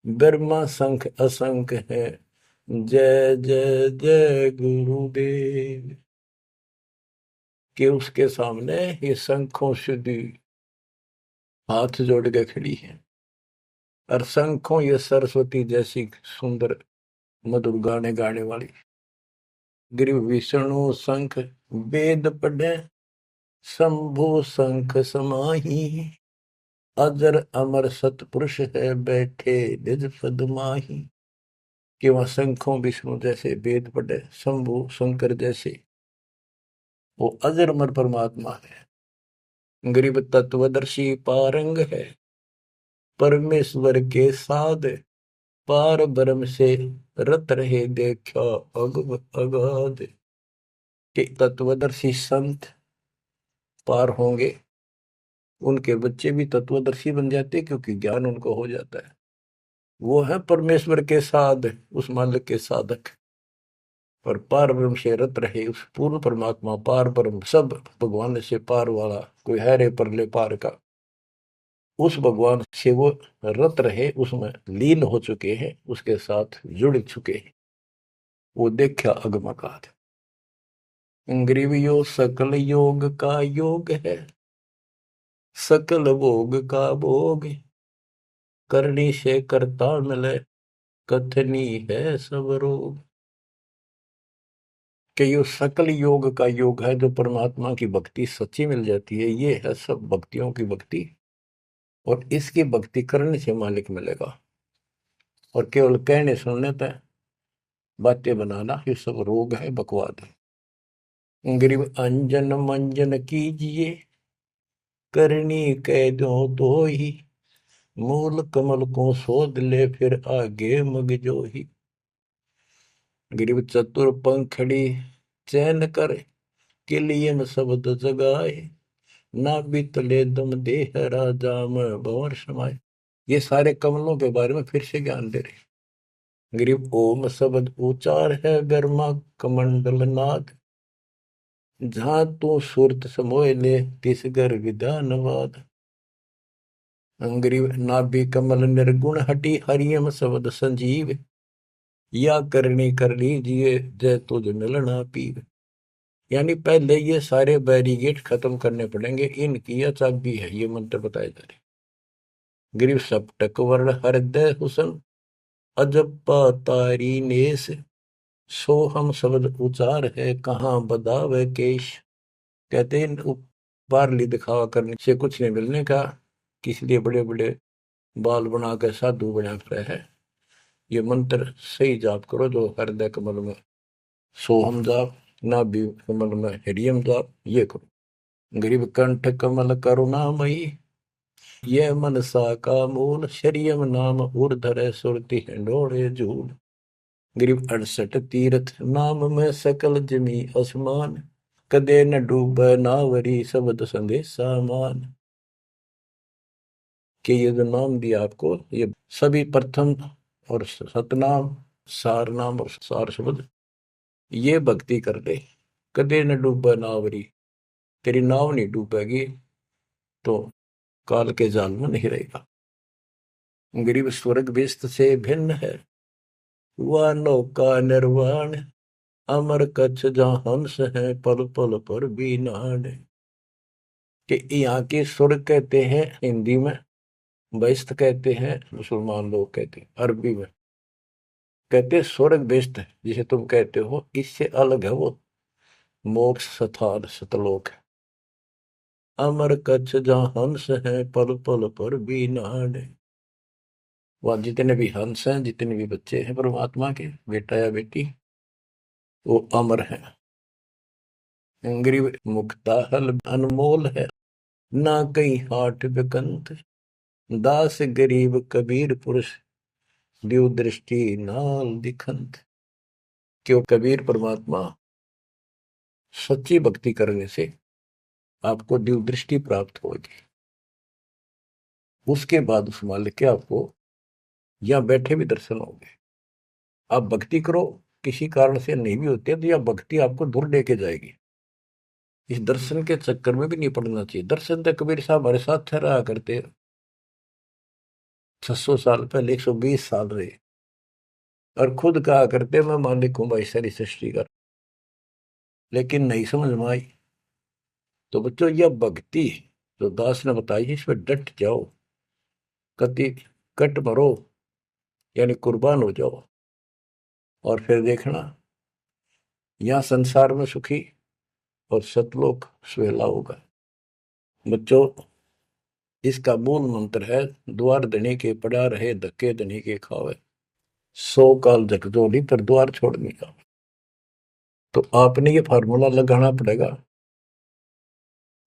Speaker 1: ब्रह्मा शंख असंख है, जय जय जय गुरुदेव। कि उसके सामने ये शंखों सिद्धि हाथ जोड़ के खड़ी है, और शंखों ये सरस्वती जैसी सुंदर मधुर गाने गाने वाली। गिरि विष्णु शंख वेद पढ़े, शंभु शंख समाही, अजर अमर सतपुरुष है बैठे निज पद माही। कि वह शंखों विष्णु जैसे वेद पढ़े, शंभु शंकर जैसे वो अजर अमर परमात्मा है। गरीब तत्वदर्शी पारंग है, परमेश्वर के साध, पार ब्रह्म से रत रहे देखा अगाध। के तत्वदर्शी संत पार होंगे, उनके बच्चे भी तत्वदर्शी बन जाते क्योंकि ज्ञान उनको हो जाता है। वो है परमेश्वर के साध, उस मालिक के साधक, और पार ब्रह्म से रत रहे उस पूर्ण परमात्मा, पार ब्रह्म सब भगवान से पार वाला कोई है रे परले पार का, उस भगवान से वो रत रहे, उसमें लीन हो चुके हैं, उसके साथ जुड़ चुके हैं। वो देखा अगमकाद। ग्रीवियो सकल योग का योग है, सकल भोग का भोग, करनी से करता मिले, कथनी है सब रोग। कि यो सकल योग का योग है, जो परमात्मा की भक्ति सच्ची मिल जाती है, ये है सब भक्तियों की भक्ति, और इसकी भक्ति करने से मालिक मिलेगा। और केवल कहने सुनने तक बातें बनाना ये सब रोग है, बकवाद है। गरीब अंजन मंजन कीजिए, करनी कह दो तो ही, मूल कमल को शोध ले फिर आगे मग जो ही। गरीब चतुर पंखड़ी चैन कर, किलियन शब्द जगाए, ना बीतले दम देह राजा में भंवर समाये। ये सारे कमलों के बारे में फिर से ज्ञान दे रहे। गरीब ओम शब्द उचार है, गर्मा कमंडल नाद, जहां तू सुरत समोय ले, तिस घर विधानवाद। गरीब नाभि कमल निर्गुण हटी, हरियम शब्द संजीव, या करनी कर लीजिए जय तुझ मिलना पीव। यानी पहले ये सारे बैरिगेट खत्म करने पड़ेंगे, इनकी यह चाबी है, ये मंत्र बताए जा रहे। गिरिव सप्तक वर्ण हृदय हुसन, अजप्पा तारी नेस, सोहम शब्द उचार है, कहाँ बदावे केश। कहते हैं बारली दिखावा करने से कुछ नहीं मिलने का, किस लिए बड़े बड़े बाल बना कर साधु बना रहे है। ये मंत्र सही जाप करो, जो हृदय कमल में सोहम जाप, नाभि कमल में हरियम जाप, ये करो। गरीब कंठ कमल करुणामयी, ये मनसा का मूल, शरियम नाम ऊर्धर सुरति हिंडोड़े झूल। गरीब 68 तीर्थ नाम में सकल जमी आसमान, कदे न डूब नावरी शब्द संदेशा मान। कि ये जो नाम दिया आपको, ये सभी प्रथम और सतनाम, सार नाम और सार शब्द, ये भक्ति कर ले। कदे न डूबा नावरी, तेरी नाव नहीं डूबेगी तो काल के जाल में नहीं रहेगा। गरीब स्वर्ग बेस्त से भिन्न है, वह नौका निर्वाण, अमर कच्छ जहाँ हंस है, पल पल पर बीनान। कि यहाँ के स्वर्ग कहते हैं हिंदी में, बेस्त कहते हैं मुसलमान लोग कहते हैं, अरबी में कहते हैं स्वर्ग बेस्त है, जिसे तुम कहते हो, इससे अलग है वो मोक्ष स्थान सतलोक है। अमर कच्छ जहाँ हंस है, पल पल पर बीनान। वह जितने भी हंस हैं, जितने भी बच्चे हैं परमात्मा के, बेटा या बेटी, वो अमर है। गरीब मुक्ता हल अनमोल है, ना कहीं हाट बिकंत, दास गरीब कबीर पुरुष, दिव दृष्टि नाल दिखंत। क्यों कबीर परमात्मा सच्ची भक्ति करने से आपको दिव दृष्टि प्राप्त होगी। उसके बाद उस मालिक के आपको यहाँ बैठे भी दर्शन होंगे। आप भक्ति करो, किसी कारण से नहीं भी होते तो यह भक्ति आपको दूर लेके जाएगी। इस दर्शन के चक्कर में भी नहीं पड़ना चाहिए। दर्शन तो कबीर साहब हमारे साथ रहा करते, 600 साल पहले, 120 साल रहे, और खुद कहा करते मैं मालिक हूं भाई सारी सृष्टि का। लेकिन नहीं समझ में आई। तो बच्चों, यह भक्ति जो दास ने बताई है, इस पर डट जाओ, कति कट मरो, यानी कुर्बान हो जाओ, और फिर देखना यहां संसार में सुखी और सतलोक सुहेला होगा। बच्चों, इसका मूल मंत्र है, द्वार धनी के पड़ा रहे, धक्के धनी के खावे, 100 काल झकझोली पर द्वार छोड़ने का। तो आपने ये फार्मूला लगाना पड़ेगा।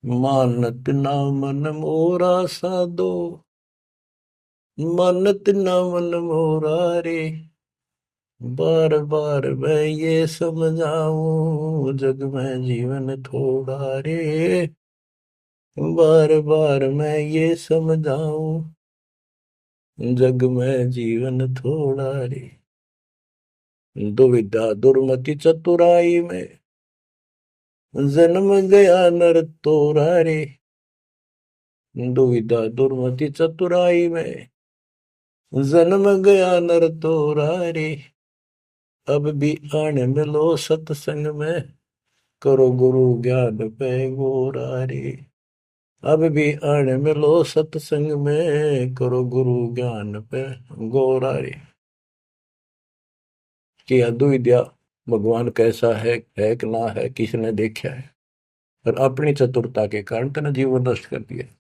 Speaker 1: मानत ना मन मोरा साधो, मानत ना मन मोरा रे, बार बार मैं ये समझाऊं, जग में जीवन थोड़ा रे, बार बार मैं ये समझाऊं, जग में जीवन थोड़ा रे। दुविधा दुर्मति चतुराई में, जन्म गया नर तोरा रे, दुविधा दुर्मति चतुराई में, जन्म गया नर तोरा रे, अब भी आने मिलो सत्संग में, करो गुरु ज्ञान पे गोरा रे, अब भी आने मिलो सत्संग में, करो गुरु ज्ञान पे गोरा रे। कि अद्विद्या भगवान कैसा है कि ना है, किसने देखा है, और अपनी चतुरता के कारण तेने जीवन नष्ट कर दिया।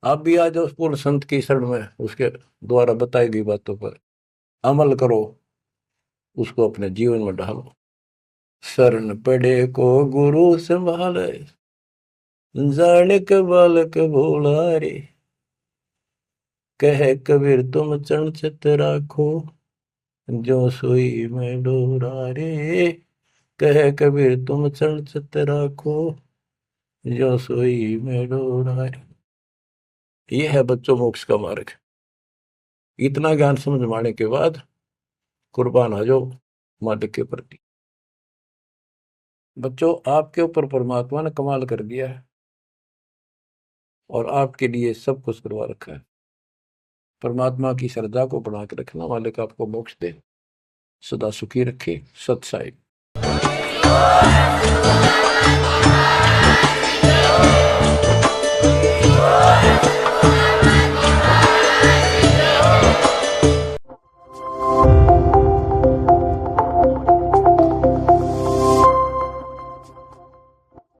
Speaker 1: आप भी आ जाओ पूर्ण संत की शरण में, उसके द्वारा बताई गई बातों पर अमल करो, उसको अपने जीवन में ढालो। शरण पड़े को गुरु संभाले, जाने के बालक भोला रे, कहे कबीर तुम चरण चित राखो, जो सोई में डोरा रे, कहे कबीर तुम चरण चित राखो, जो सोई में डोरा रे। ये है बच्चों मोक्ष का मार्ग। इतना ज्ञान समझ माने के बाद कुर्बान आ जाओ मालिक के प्रति। बच्चों, आपके ऊपर परमात्मा ने कमाल कर दिया है, और आपके लिए सब कुछ करवा रखा है। परमात्मा की श्रद्धा को बढ़ा के रखना, मालिक आपको मोक्ष दे, सदा सुखी रखे। सत साई।